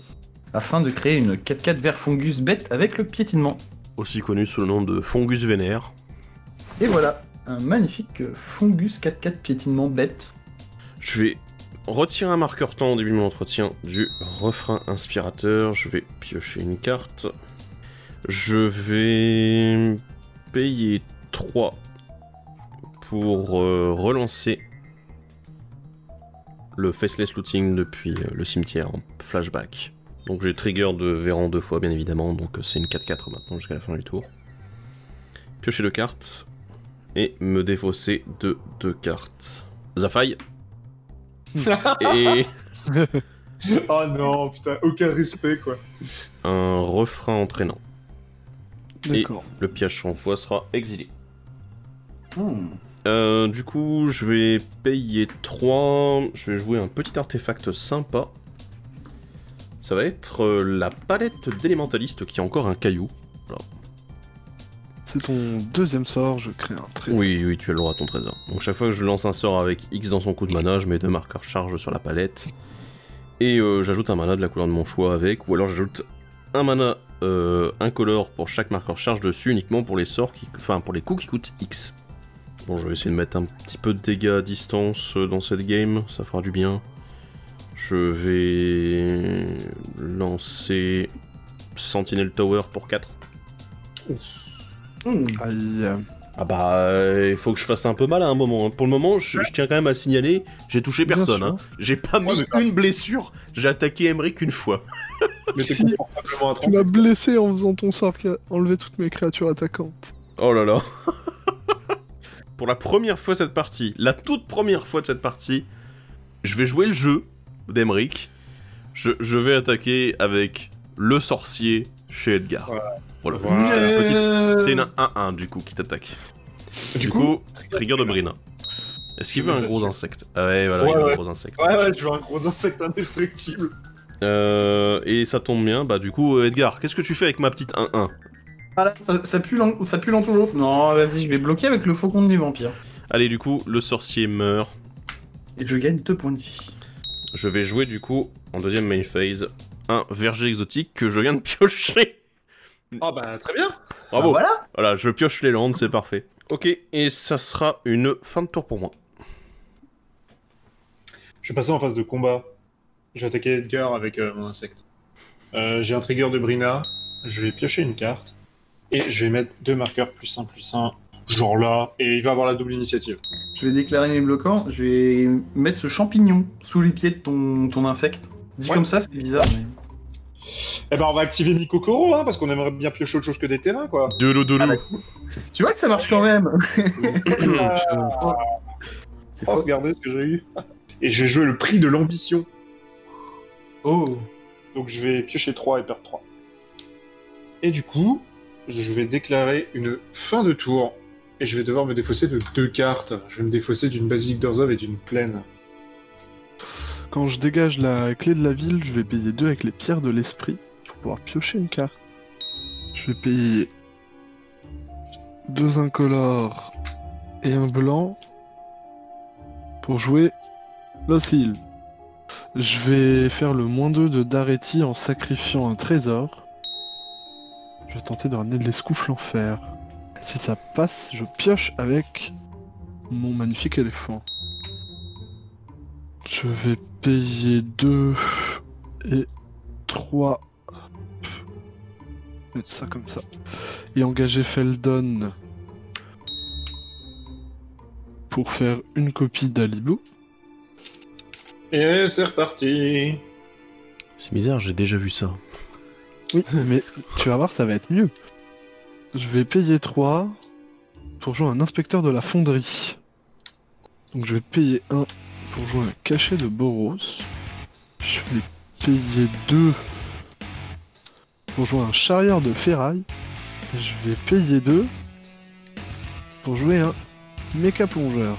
afin de créer une 4/4 vert fungus bête avec le piétinement. Aussi connu sous le nom de Fungus Vénère. Et voilà, un magnifique fungus 4/4 piétinement bête. Je vais retirer un marqueur temps au début de mon entretien du refrain inspirateur. Je vais piocher une carte. Je vais payer 3 pour relancer le Faceless Looting depuis le cimetière en flashback. Donc j'ai trigger de Véran 2 fois bien évidemment, donc c'est une 4/4 maintenant jusqu'à la fin du tour. Piocher 2 cartes et me défausser de 2 cartes. Zafai. Et Oh non, putain, aucun respect quoi. un refrain entraînant. D'accord. Le piège sans foi sera exilé. Du coup, je vais payer 3. Je vais jouer un petit artefact sympa. Ça va être la palette d'élémentaliste qui a encore un caillou. Alors. C'est ton deuxième sort, je crée un trésor. Oui, tu as le droit à ton trésor. Donc chaque fois que je lance un sort avec X dans son coup de mana, je mets 2 marqueurs charge sur la palette. Et j'ajoute un mana de la couleur de mon choix avec, ou alors j'ajoute un mana incolore pour chaque marqueur charge dessus, uniquement pour les sorts pour les coups qui coûtent X. Bon, je vais essayer de mettre un petit peu de dégâts à distance dans cette game, ça fera du bien. Je vais lancer Sentinel Tower pour 4. Aïe. Ah bah, il faut que je fasse un peu mal à un moment. Pour le moment, je tiens quand même à le signaler, j'ai touché Bien personne. sûr. Hein. J'ai pas mis une blessure, j'ai attaqué Emmerich une fois. Mais t'es Si. confortablement à Tu 30. m'as blessé en faisant ton sort qui a enlevé toutes mes créatures attaquantes. Oh là là. Pour la première fois de cette partie, la toute première fois de cette partie, je vais jouer le jeu d'Emmerich. Je vais attaquer avec le sorcier chez Edgar. Voilà. C'est une 1-1 du coup qui t'attaque. Du coup, trigger de Brina. Est-ce qu'il veut un gros insecte? Ah ouais, voilà, il veut un gros insecte. Ouais, tu veux un gros insecte indestructible. Et ça tombe bien, bah du coup, Edgar, qu'est-ce que tu fais avec ma petite 1-1? Ah là, ça pue l'entourloupe. Non, vas-y, je vais bloquer avec le faucon du vampire. Allez, du coup, le sorcier meurt. Et je gagne 2 points de vie. Je vais jouer du coup, en deuxième main phase, un verger exotique que je viens de piocher. Ah bah très bien. Bravo. Ah, voilà. Voilà, je pioche les landes, c'est parfait. Ok, et ça sera une fin de tour pour moi. Je vais passer en phase de combat. Je vais attaquer Edgar avec mon insecte. J'ai un trigger de Brina. Je vais piocher une carte. Et je vais mettre 2 marqueurs +1/+1. Genre là. Et il va avoir la double initiative. Je vais déclarer mes bloquants. Je vais mettre ce champignon sous les pieds de ton insecte. Dit Ouais. comme ça, c'est bizarre. Mais... Eh ben on va activer Mikokoro, hein, parce qu'on aimerait bien piocher autre chose que des terrains, quoi. De l'eau. Tu vois que ça marche quand même. C'est Oh, faux. regardez ce que j'ai eu. Et je vais jouer le prix de l'ambition. Oh. Donc je vais piocher 3 et perdre 3. Et du coup, je vais déclarer une fin de tour. Et je vais devoir me défausser de 2 cartes. Je vais me défausser d'une Basilique d'Orzhov et d'une Plaine. Quand je dégage la clé de la ville, je vais payer 2 avec les pierres de l'esprit pour pouvoir piocher une carte. Je vais payer 2 incolores et un blanc pour jouer Lothil. Je vais faire le -2 de Daretti en sacrifiant un trésor. Je vais tenter de ramener l'escoufle en fer. Si ça passe, je pioche avec mon magnifique éléphant. Je vais payer 2 et 3. Mettre ça comme ça. Et engager Feldon pour faire une copie d'Alibou. Et c'est reparti. C'est bizarre, j'ai déjà vu ça. Oui, mais tu vas voir, ça va être mieux. Je vais payer 3 pour jouer un inspecteur de la fonderie. Donc je vais payer 1 pour jouer un cachet de Boros. Je vais payer 2 pour jouer un charrieur de ferraille. Je vais payer 2 pour jouer un méca plongeur.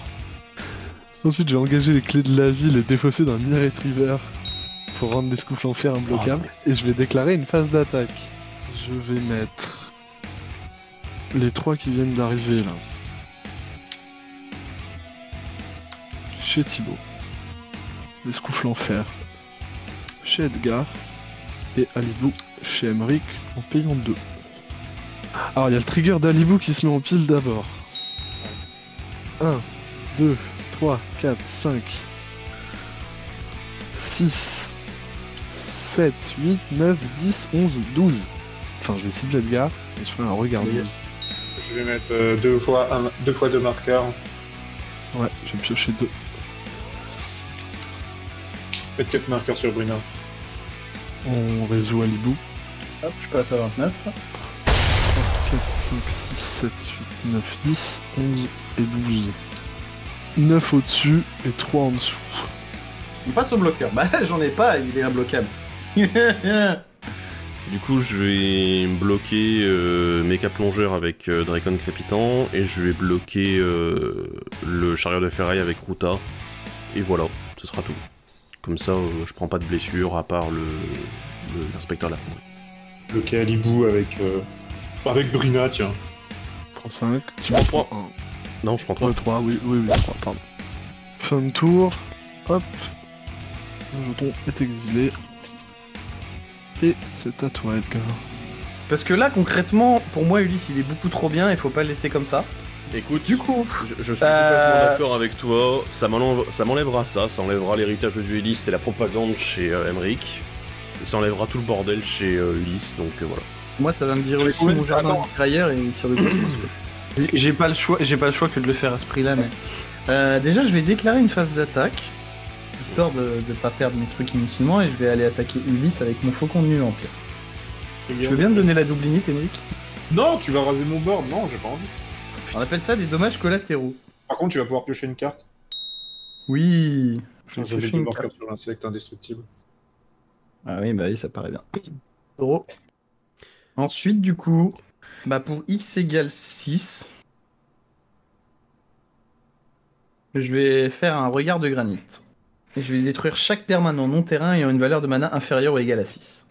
Ensuite, je vais engager les clés de la ville et défausser d'un Mir Retriever pour rendre l'escoufle en fer imbloquable. Et je vais déclarer une phase d'attaque. Je vais mettre les 3 qui viennent d'arriver là. Chez Thibaut. L'escoufle en fer. Chez Edgar. Et Alibou chez Emmerich en payant 2. Alors il y a le trigger d'Alibou qui se met en pile d'abord. 1, 2, 3, 4, 5, 6, 7, 8, 9, 10, 11, 12. Enfin, je vais cibler Edgar et je fais un regard 12. Je vais mettre 2 fois 2 marqueurs. Ouais, je vais piocher 2. Faites 4 marqueurs sur Brina. On résout Alibou. Hop, je passe à 29. 4, 5, 6, 7, 8, 9, 10, 11 et 12. 9 au-dessus et 3 en dessous. On passe au bloqueur. Bah, j'en ai pas, il est imbloquable. Du coup, je vais bloquer Mecha Plongeur avec Dracon Crépitant, et je vais bloquer le Chariot de Ferraille avec Ruta. Et voilà, ce sera tout. Comme ça, je prends pas de blessure à part l'inspecteur de la fonderie. Bloqué Alibou avec Brina, tiens. Je prends 5. Tu prends 3. Non, je prends 3. 3, oui, 3, pardon. Fin de tour. Hop. Le jeton est exilé. Et c'est à toi, Edgar. Parce que là, concrètement, pour moi, Ulysse, il est beaucoup trop bien, il faut pas le laisser comme ça. Écoute, Du coup, je suis complètement d'accord avec toi, ça m'enlèvera ça enlèvera l'héritage de dueliste et la propagande chez Emmerich, et ça enlèvera tout le bordel chez Ulysse, donc voilà. moi, ça va me virer aussi mon jardin mitrailleur et tir de cosmos. J'ai pas le choix que de le faire à ce prix-là, mais... déjà, je vais déclarer une phase d'attaque, histoire de pas perdre mes trucs inutilement, et je vais aller attaquer Ulysse avec mon faucon de nuit empire. Tu veux bien me donner la double unité, Emmerich? Non, tu vas raser mon board. Non, j'ai pas envie. On appelle ça des dommages collatéraux. Par contre, tu vas pouvoir piocher une carte. Oui. Je vais piocher deux une marqueurs carte. sur l'insecte indestructible. Ah oui, bah oui, ça paraît bien. Euro. Ensuite, du coup, bah pour x égale 6, je vais faire un regard de granit. Et je vais détruire chaque permanent non-terrain ayant une valeur de mana inférieure ou égale à 6.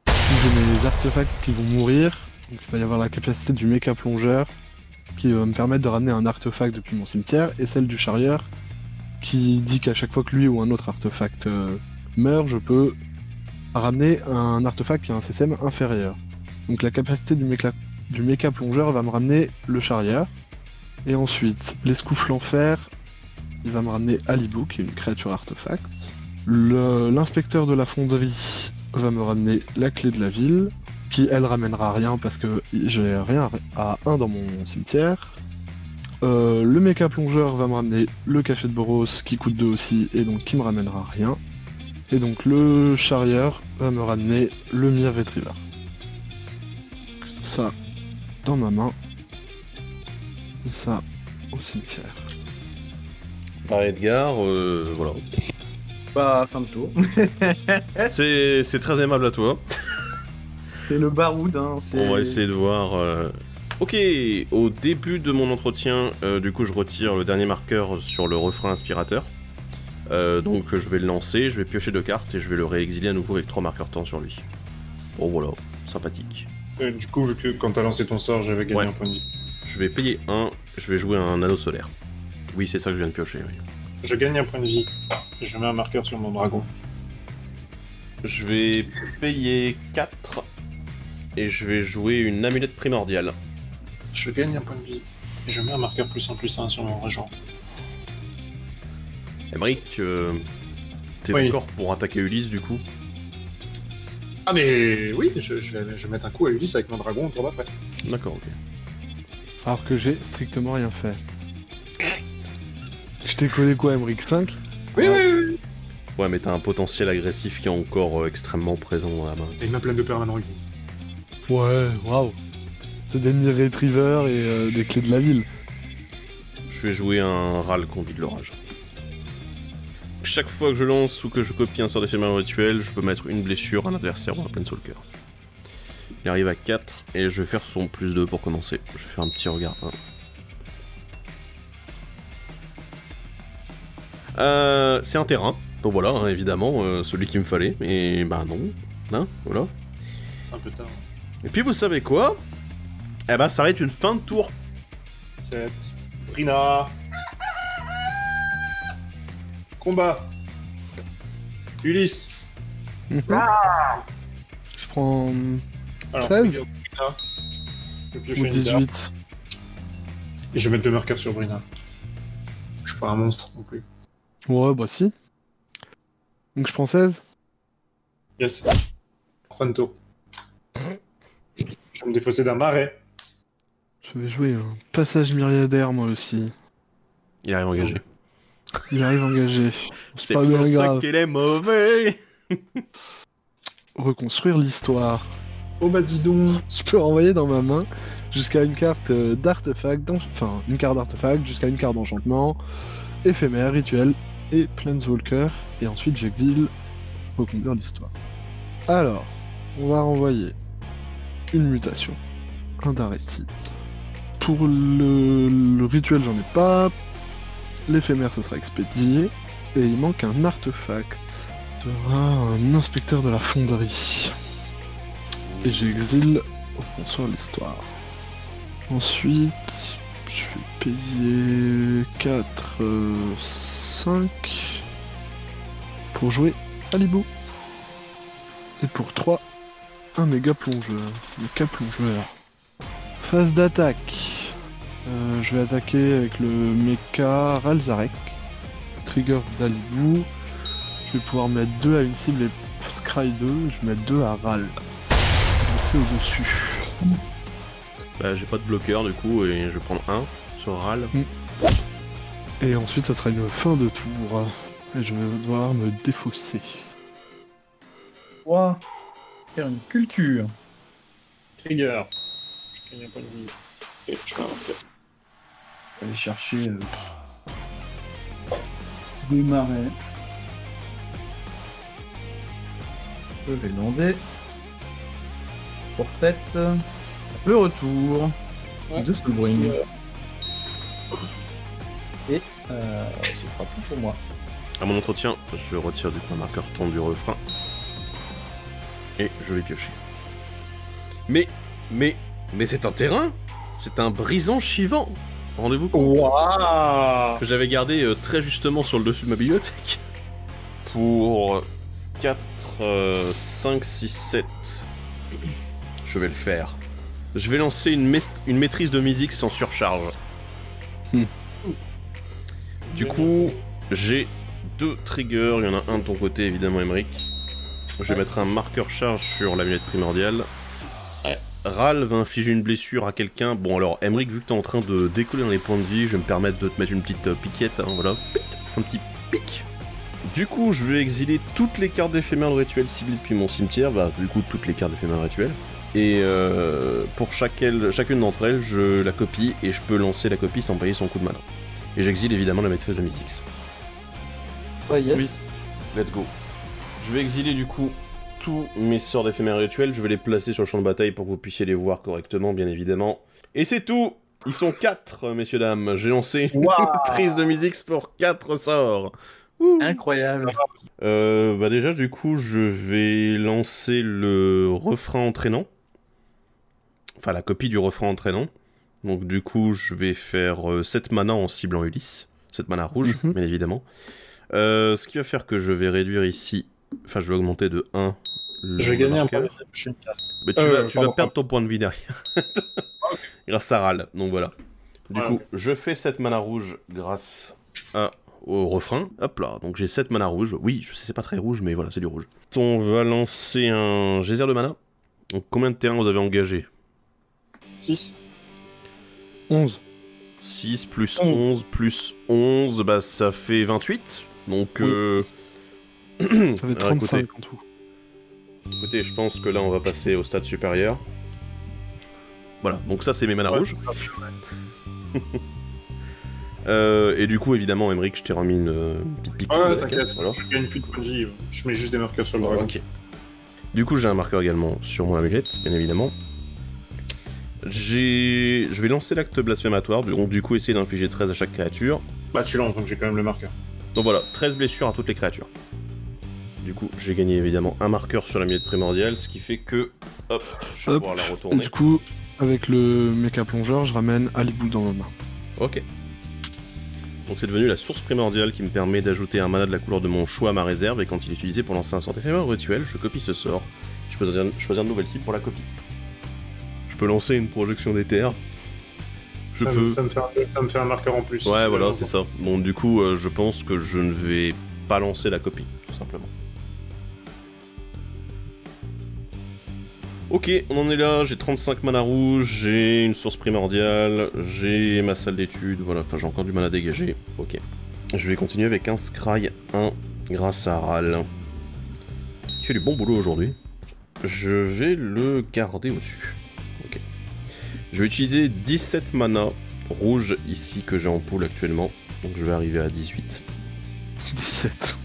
J'ai mes artefacts qui vont mourir. Donc il va y avoir la capacité du Mecha Plongeur qui va me permettre de ramener un artefact depuis mon cimetière, et celle du Charieur qui dit qu'à chaque fois que lui ou un autre artefact meurt, je peux ramener un artefact qui a un CCM inférieur. Donc la capacité du Mecha Plongeur va me ramener le Charieur. Et ensuite, l'escoufle en fer, il va me ramener Alibou, qui est une créature artefact. L'inspecteur de la fonderie va me ramener la clé de la ville, qui elle ramènera rien parce que j'ai rien à 1 dans mon cimetière. Le Mecha Plongeur va me ramener le cachet de Boros, qui coûte 2 aussi, et donc qui me ramènera rien. Et donc le Charieur va me ramener le Mir Retriever. Ça dans ma main. Et ça au cimetière. Bah Edgar, voilà. Bah, fin de tour. C'est très aimable à toi. C'est le baroud, hein. On va essayer de voir... Ok, au début de mon entretien, du coup je retire le dernier marqueur sur le refrain inspirateur. Donc je vais le lancer, je vais piocher 2 cartes et je vais le réexiler à nouveau avec 3 marqueurs temps sur lui. Bon voilà, sympathique. Du coup, vu que quand t'as lancé ton sort, j'avais gagné un point de vie. Je vais payer 1, je vais jouer un anneau solaire. Oui, c'est ça que je viens de piocher, oui. Je gagne un point de vie. Je mets un marqueur sur mon dragon. Je vais payer 4 et je vais jouer une amulette primordiale. Je gagne un point de vie. Et je mets un marqueur +1/+1 sur mon régent. Emmerich, t'es Oui. d'accord pour attaquer Ulysse du coup? Ah mais oui, je vais mettre un coup à Ulysse avec mon dragon au tour d'après. D'accord, ok. Alors que j'ai strictement rien fait. Je t'ai collé quoi, Emmerich? 5? Oui. Ouais, mais t'as un potentiel agressif qui est encore extrêmement présent dans la main. T'as une main pleine de permanents Ulysse. Ouais, waouh. C'est des Mir Retriever et des clés de la ville. Je vais jouer un râle conduit de l'orage. Chaque fois que je lance ou que je copie un sort d'éphémère rituel, je peux mettre une blessure à un adversaire ou à un planeswalker. Il arrive à 4 et je vais faire son +2 pour commencer. Je vais faire un petit regard 1. C'est un terrain, donc voilà, hein, évidemment, celui qu'il me fallait, mais bah non, hein, voilà. C'est un peu tard. Et puis vous savez quoi? Eh bah ça va être une fin de tour. 7. Brina. Combat. Ulysse. Je prends Alors, 13 regarde Brina. Je vais piocher ou une carte. 18. Et je vais mettre 2 marqueurs sur Brina. Je suis pas un monstre non plus. Ouais, bah si. Donc je prends 16. Yes. Fin de tour. Je vais me défausser d'un marais. Je vais jouer un passage myriadaire moi aussi. Il arrive engagé. Il arrive engagé. C'est pas pour bien ça grave. qu'il est mauvais. Reconstruire l'histoire. Oh bah dis donc. Je peux renvoyer dans ma main jusqu'à une carte d'artefact, enfin une carte d'artefact, jusqu'à une carte d'enchantement, éphémère, rituel et planeswalker. Et ensuite j'exile Reconduire l'histoire. Alors, On va renvoyer une mutation, un d'Areti. Pour le rituel, j'en ai pas. L'éphémère, ça sera expédié. Et il manque un artefact. Ce sera un inspecteur de la fonderie. Et j'exile au François l'histoire. Ensuite, je vais payer 4, 5 pour jouer Alibou. Et pour 3, un méga plongeur. Méga plongeur. Phase d'attaque. Je vais attaquer avec le mecha Ralzarek. Trigger d'Alibou. Je vais pouvoir mettre 2 à une cible et Scry 2. Je vais mettre 2 à Ral. C'est au-dessus. Bah, j'ai pas de bloqueur du coup, et je vais prendre 1 sur Ral. Et ensuite, ça sera une fin de tour. Et je vais devoir me défausser. 3. Faire une culture. Trigger. Je gagne un point de vie. Et je fais un marqueur. Aller chercher des marais. Je vais demander pour 7 le retour de Soulbrune. Et ce sera tout pour moi. À mon entretien, je retire du coup un marqueur ton du refrain. Et je vais piocher. Mais c'est un terrain. C'est un brisant chivant. Rendez-vous compte que j'avais gardé très justement sur le dessus de ma bibliothèque. Pour 4, 5, 6, 7. Je vais le faire. Je vais lancer une maîtrise de musique sans surcharge. Du coup, j'ai 2 triggers. Il y en a un de ton côté, évidemment, Emmerich. Je vais mettre un marqueur charge sur l'amulette primordiale. Ral va infliger une blessure à quelqu'un. Bon alors, Emmerich, vu que t'es en train de décoller dans les points de vie, je vais me permettre de te mettre une petite piquette, hein, voilà. Un petit pic. Du coup, je vais exiler toutes les cartes d'éphémère de rituel ciblées depuis mon cimetière. Bah, du coup, toutes les cartes d'éphémère de rituel. Et pour chacune d'entre elles, je la copie et je peux lancer la copie sans payer son coup de mana. Et j'exile évidemment la maîtrise de Mythix. Yes. Oui. Let's go. Je vais exiler du coup tous mes sorts d'éphémère rituel, je vais les placer sur le champ de bataille pour que vous puissiez les voir correctement, bien évidemment. Et c'est tout. Ils sont 4, messieurs, dames. J'ai lancé une maîtrise de Mythix pour 4 sorts. Incroyable. Bah déjà, du coup, je vais lancer le refrain entraînant. Enfin, la copie du refrain entraînant. Donc du coup, je vais faire 7 mana en ciblant Ulysse. 7 mana rouge, bien évidemment. Ce qui va faire que je vais réduire ici... Enfin, je vais augmenter de 1 Je vais gagner un point de vie, je suis une carte. Mais tu vas perdre ton point de vie derrière. Grâce à Ral, donc voilà. Du coup, je fais 7 mana rouge grâce au refrain. Hop là, donc j'ai 7 mana rouge. Oui, je sais, c'est pas très rouge, mais voilà, c'est du rouge. On va lancer un geyser de mana. Donc combien de terrains vous avez engagé? 6. 11. 6 plus 11 plus 11, bah ça fait 28. Donc... Ça fait 35 écoutez, en tout. Écoutez, je pense que là on va passer au stade supérieur. Voilà, donc ça c'est mes mana rouges. Et du coup, évidemment, Emmerich, je t'ai remis une petite pique. Ouais, t'inquiète, voilà. Je gagne plus de points de vie, je mets juste des marqueurs sur le dragon. Ok. Du coup, j'ai un marqueur également sur mon amulette, bien évidemment. Je vais lancer l'acte blasphématoire, donc du coup essayer d'infliger 13 à chaque créature. Bah tu lances, donc j'ai quand même le marqueur. Donc voilà, 13 blessures à toutes les créatures. Du coup, j'ai gagné évidemment un marqueur sur l'amulette primordiale, ce qui fait que, hop, je vais pouvoir la retourner. Du coup, avec le méca plongeur, je ramène Alibou dans ma main. Ok. Donc c'est devenu la source primordiale qui me permet d'ajouter un mana de la couleur de mon choix à ma réserve, et quand il est utilisé pour lancer un sort éphémère rituel, je copie ce sort. Je peux choisir une nouvelle cible pour la copie. Je peux lancer une projection d'éther. Ça me fait un marqueur en plus. Ouais, voilà, c'est ça. Bon, du coup, je pense que je ne vais pas lancer la copie, tout simplement. Ok, on en est là, j'ai 35 mana rouge, j'ai une source primordiale, j'ai ma salle d'études, voilà, enfin j'ai encore du mana dégagé. Ok. Je vais continuer avec un Scry 1 grâce à Ral. Il fait du bon boulot aujourd'hui. Je vais le garder au-dessus. Ok. Je vais utiliser 17 mana rouge ici que j'ai en pool actuellement. Donc je vais arriver à 18. 17.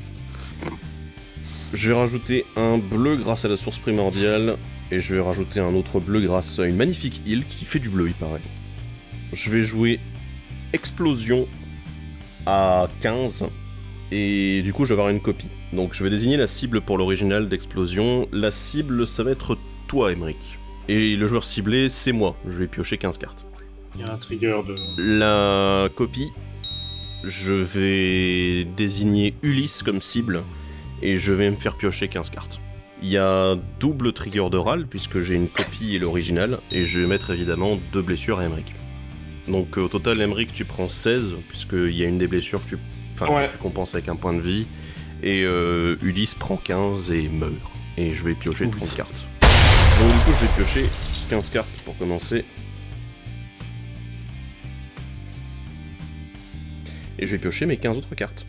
Je vais rajouter un bleu grâce à la source primordiale, et je vais rajouter un autre bleu grâce à une magnifique île qui fait du bleu, il paraît. Je vais jouer Explosion à 15, et du coup je vais avoir une copie. Donc je vais désigner la cible pour l'original d'Explosion. La cible, ça va être toi, Emmerich. Et le joueur ciblé, c'est moi. Je vais piocher 15 cartes. Il y a un trigger de... La copie, je vais désigner Ulysse comme cible, et je vais me faire piocher 15 cartes. Il y a double trigger de râle, puisque j'ai une copie et l'original, et je vais mettre évidemment 2 blessures à Emmerich. Donc au total, Emmerich, tu prends 16, puisqu'il y a une des blessures que tu compenses avec un point de vie, et Ulysse prend 15 et meurt. Et je vais piocher 30 cartes. Donc du coup, je vais piocher 15 cartes pour commencer. Et je vais piocher mes 15 autres cartes.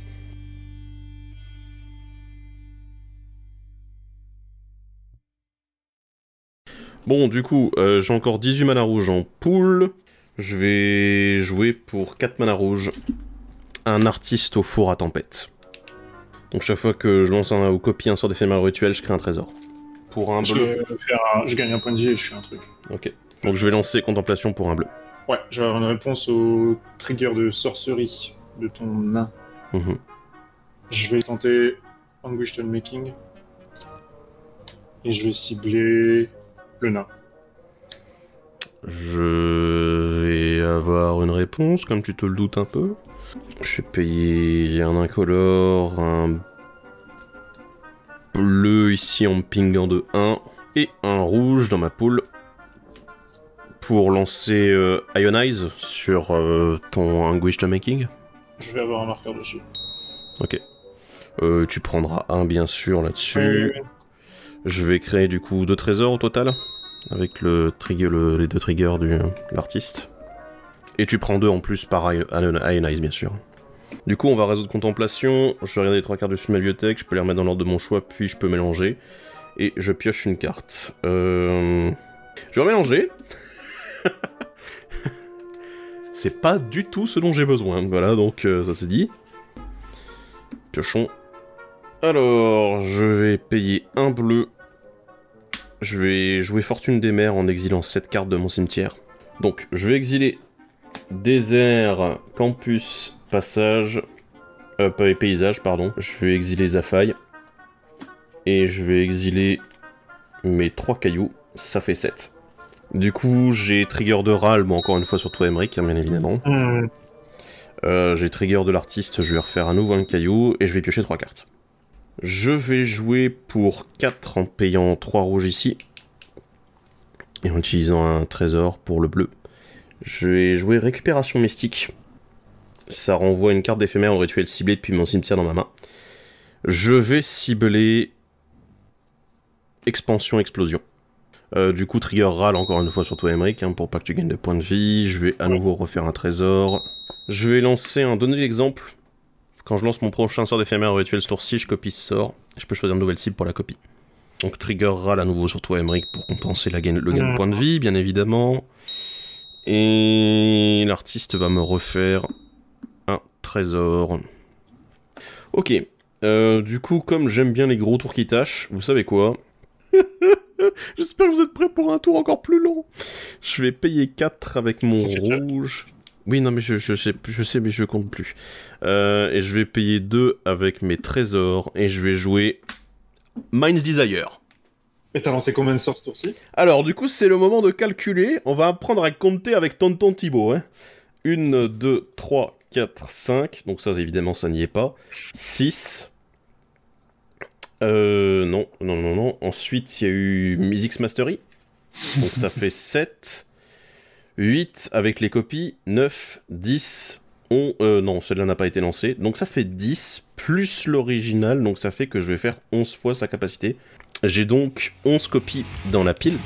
Bon, du coup, j'ai encore 18 mana rouge en pool. Je vais jouer pour 4 mana rouge un artiste au four à tempête. Donc chaque fois que je lance ou copie un sort d'éphémère rituel, je crée un trésor. Pour un bleu... Je gagne un point de vie et je fais un truc. Ok. Donc je vais lancer contemplation pour un bleu. Ouais, je vais avoir une réponse au trigger de sorcerie de ton nain. Je vais tenter Anguished Unmaking. Et je vais cibler le nain. Je vais avoir une réponse, comme tu te le doutes un peu. Je vais payer un incolore, un bleu ici en pingant de 1, et un rouge dans ma pool pour lancer Ionize sur ton Anguished Unmaking. Je vais avoir un marqueur dessus. Ok. Tu prendras un bien sûr là-dessus. Oui. Je vais créer du coup 2 trésors au total, avec le trigger, les 2 triggers de l'artiste. Et tu prends 2 en plus par Ionize bien sûr. Du coup on va résoudre contemplation, je vais regarder les 3 cartes dessus de ma bibliothèque, je peux les remettre dans l'ordre de mon choix, puis je peux mélanger. Et je pioche une carte. Je vais mélanger. C'est pas du tout ce dont j'ai besoin, voilà, donc ça c'est dit. Piochons. Alors, je vais payer un bleu. Je vais jouer Fortune des Mers en exilant 7 cartes de mon cimetière. Donc, je vais exiler Désert, Campus, Passage... Paysage, pardon. Je vais exiler Zafaï. Et je vais exiler mes 3 cailloux. Ça fait 7. Du coup, j'ai trigger de râle, bon encore une fois sur toi Emmerich, hein, bien évidemment. J'ai trigger de l'artiste, je vais refaire à nouveau un caillou, et je vais piocher 3 cartes. Je vais jouer pour 4 en payant 3 rouges ici. Et en utilisant un trésor pour le bleu. Je vais jouer Récupération Mystique. Ça renvoie une carte d'éphémère au rituel ciblé depuis mon cimetière dans ma main. Je vais cibler Expansion Explosion. Du coup, trigger râle encore une fois sur toi Emmerich, hein, pour pas que tu gagnes de points de vie. Je vais à nouveau refaire un trésor. Je vais lancer un donner l'exemple. Quand je lance mon prochain sort d'éphémère au rituel ce tour-ci, je copie ce sort. Je peux choisir une nouvelle cible pour la copie. Donc trigger râle à nouveau sur toi Emmerich pour compenser le gain de points de vie, bien évidemment. Et l'artiste va me refaire un trésor. Ok. Du coup, comme j'aime bien les gros tours qui tâchent, vous savez quoi? J'espère que vous êtes prêts pour un tour encore plus long. Je vais payer 4 avec mon rouge. Oui, non, mais je sais, mais je compte plus. Et je vais payer 2 avec mes trésors. Et je vais jouer Mind's Desire. Et t'as lancé combien de sorts ce tour-ci? Alors, du coup, c'est le moment de calculer. On va apprendre à compter avec Tonton Thibaut. Hein. 1, 2, 3, 4, 5. Donc ça, évidemment, ça n'y est pas. 6. Non. Ensuite, il y a eu Mysics Mastery. Donc ça fait 7. 8 avec les copies. 9, 10, 11... non, celle-là n'a pas été lancée. Donc ça fait 10, plus l'original. Donc ça fait que je vais faire 11 fois sa capacité. J'ai donc 11 copies dans la pile.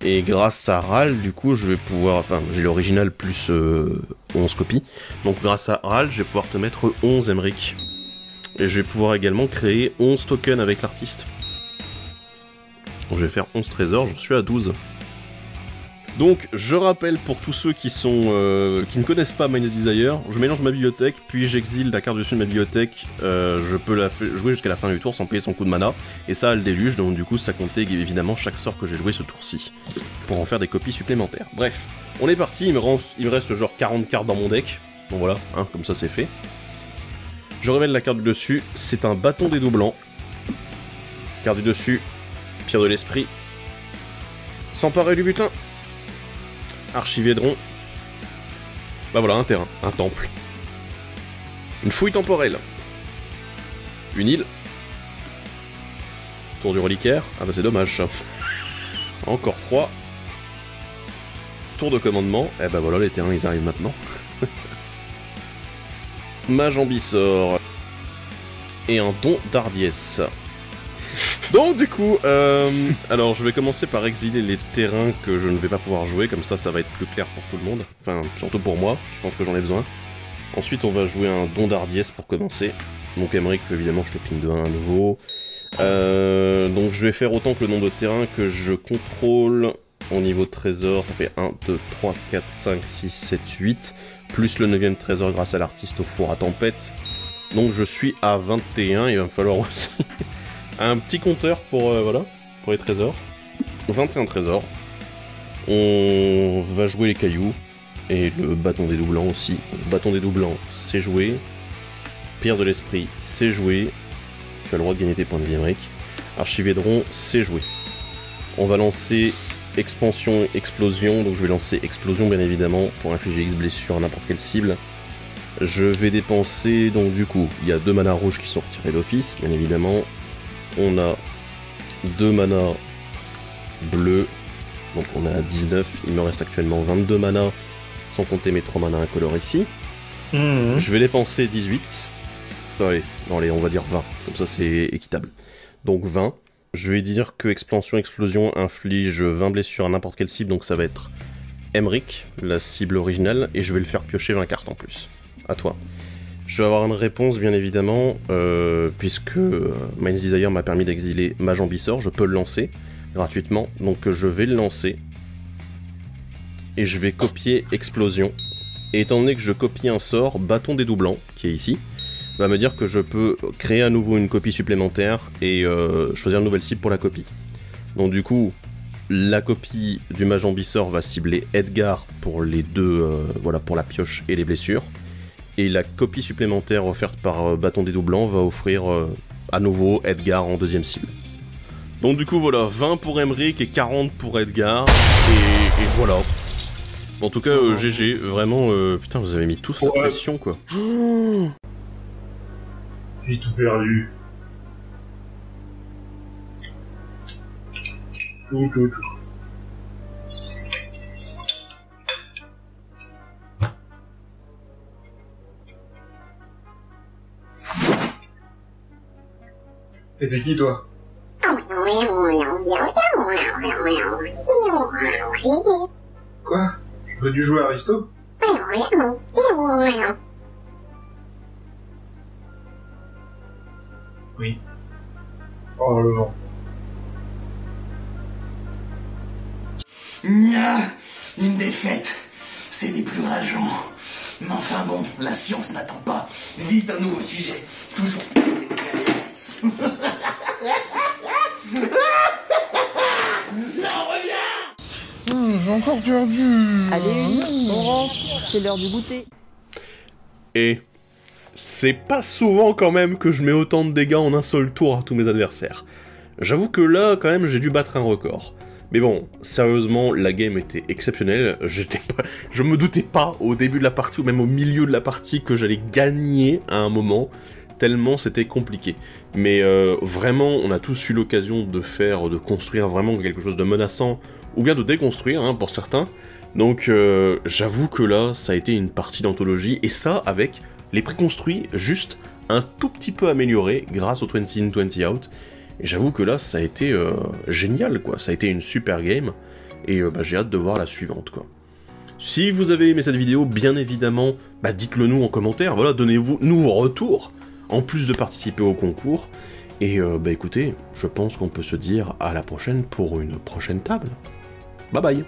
Et grâce à Râle, du coup, je vais pouvoir... Enfin, j'ai l'original plus 11 copies. Donc grâce à Râle, je vais pouvoir te mettre 11 Emmerich. Et je vais pouvoir également créer 11 tokens avec l'artiste. Donc je vais faire 11 trésors, j'en suis à 12. Donc, je rappelle pour tous ceux qui ne connaissent pas Mindless Desire, je mélange ma bibliothèque, puis j'exile la carte dessus de ma bibliothèque, je peux la jouer jusqu'à la fin du tour sans payer son coup de mana, et ça, elle déluge, donc du coup, ça comptait évidemment chaque sort que j'ai joué ce tour-ci, pour en faire des copies supplémentaires. Bref, on est parti, il me reste genre 40 cartes dans mon deck, donc voilà, hein, comme ça c'est fait. Je révèle la carte du dessus, c'est un bâton dédoublant. Carte du dessus, pierre de l'esprit, s'emparer du butin. Archivédron. Bah voilà, un terrain, un temple. Une fouille temporelle. Une île. Tour du reliquaire. Ah bah c'est dommage ça. Encore 3. Tour de commandement. Eh bah voilà, les terrains ils arrivent maintenant. Mage Ambissor. Et un don d'hardiesse. Donc du coup, alors je vais commencer par exiler les terrains que je ne vais pas pouvoir jouer, comme ça va être plus clair pour tout le monde, enfin surtout pour moi, je pense que j'en ai besoin. Ensuite on va jouer un don d'hardiesse pour commencer, donc Emmerich évidemment je te ping de 1 à nouveau. Donc je vais faire autant que le nombre de terrains que je contrôle au niveau de trésor, ça fait 1, 2, 3, 4, 5, 6, 7, 8, plus le 9ème trésor grâce à l'artiste au four à tempête. Donc je suis à 21, il va me falloir aussi... un petit compteur pour, voilà, pour les trésors. 21 trésors. On va jouer les cailloux. Et le bâton dédoublant aussi. Le bâton dédoublant, c'est joué. Pierre de l'esprit, c'est joué. Tu as le droit de gagner tes points de vie, Emmerich. Archivédron, c'est joué. On va lancer expansion, explosion. Donc je vais lancer explosion, bien évidemment, pour infliger X blessure à n'importe quelle cible. Je vais dépenser, donc du coup, il y a 2 manas rouges qui sont retirés d'office, bien évidemment. On a 2 manas bleus, donc on a 19, il me reste actuellement 22 manas, sans compter mes 3 manas incolores ici. Je vais dépenser 18, allez, on va dire 20, comme ça c'est équitable. Donc 20, je vais dire que expansion explosion inflige 20 blessures à n'importe quelle cible, donc ça va être Emmerich, la cible originale, et je vais le faire piocher 20 cartes en plus. À toi. Je vais avoir une réponse, bien évidemment, puisque Mindless Desire m'a permis d'exiler Mage Ambissor, je peux le lancer gratuitement, donc je vais le lancer. Et je vais copier Explosion. Et étant donné que je copie un sort, Bâton dédoublant, qui est ici, va me dire que je peux créer à nouveau une copie supplémentaire et choisir une nouvelle cible pour la copie. Donc du coup, la copie du Mage Ambissor va cibler Edgar pour les deux, voilà, pour la pioche et les blessures. Et la copie supplémentaire offerte par Bâton dédoublant va offrir à nouveau Edgar en deuxième cible. Donc du coup voilà, 20 pour Emmerich et 40 pour Edgar, et voilà. En tout cas, GG, vraiment, putain vous avez mis tous la pression quoi. J'ai tout perdu. Tout. Et t'es qui, toi? Quoi? J'aurais dû jouer à Aristo? Oui. Oh, le vent. Nya, une défaite, c'est des plus rageants. Mais enfin bon, la science n'attend pas. Vite un nouveau sujet, toujours plus d'expérience. J'en reviens. J'ai encore perdu. Allez, on rentre, c'est l'heure du goûter. Et c'est pas souvent quand même que je mets autant de dégâts en un seul tour à tous mes adversaires. J'avoue que là, quand même, j'ai dû battre un record. Mais bon, sérieusement, la game était exceptionnelle. Je me doutais pas au début de la partie ou même au milieu de la partie que j'allais gagner à un moment, tellement c'était compliqué. Mais vraiment, on a tous eu l'occasion de construire vraiment quelque chose de menaçant, ou bien de déconstruire, hein, pour certains. Donc j'avoue que là, ça a été une partie d'anthologie, et ça avec les préconstruits juste un tout petit peu améliorés grâce au 20 in 20 out. Et j'avoue que là, ça a été génial, quoi. Ça a été une super game, et j'ai hâte de voir la suivante, quoi. Si vous avez aimé cette vidéo, bien évidemment, dites-le nous en commentaire, voilà, donnez-nous vos retours, en plus de participer au concours. Et écoutez, je pense qu'on peut se dire à la prochaine pour une prochaine table. Bye bye.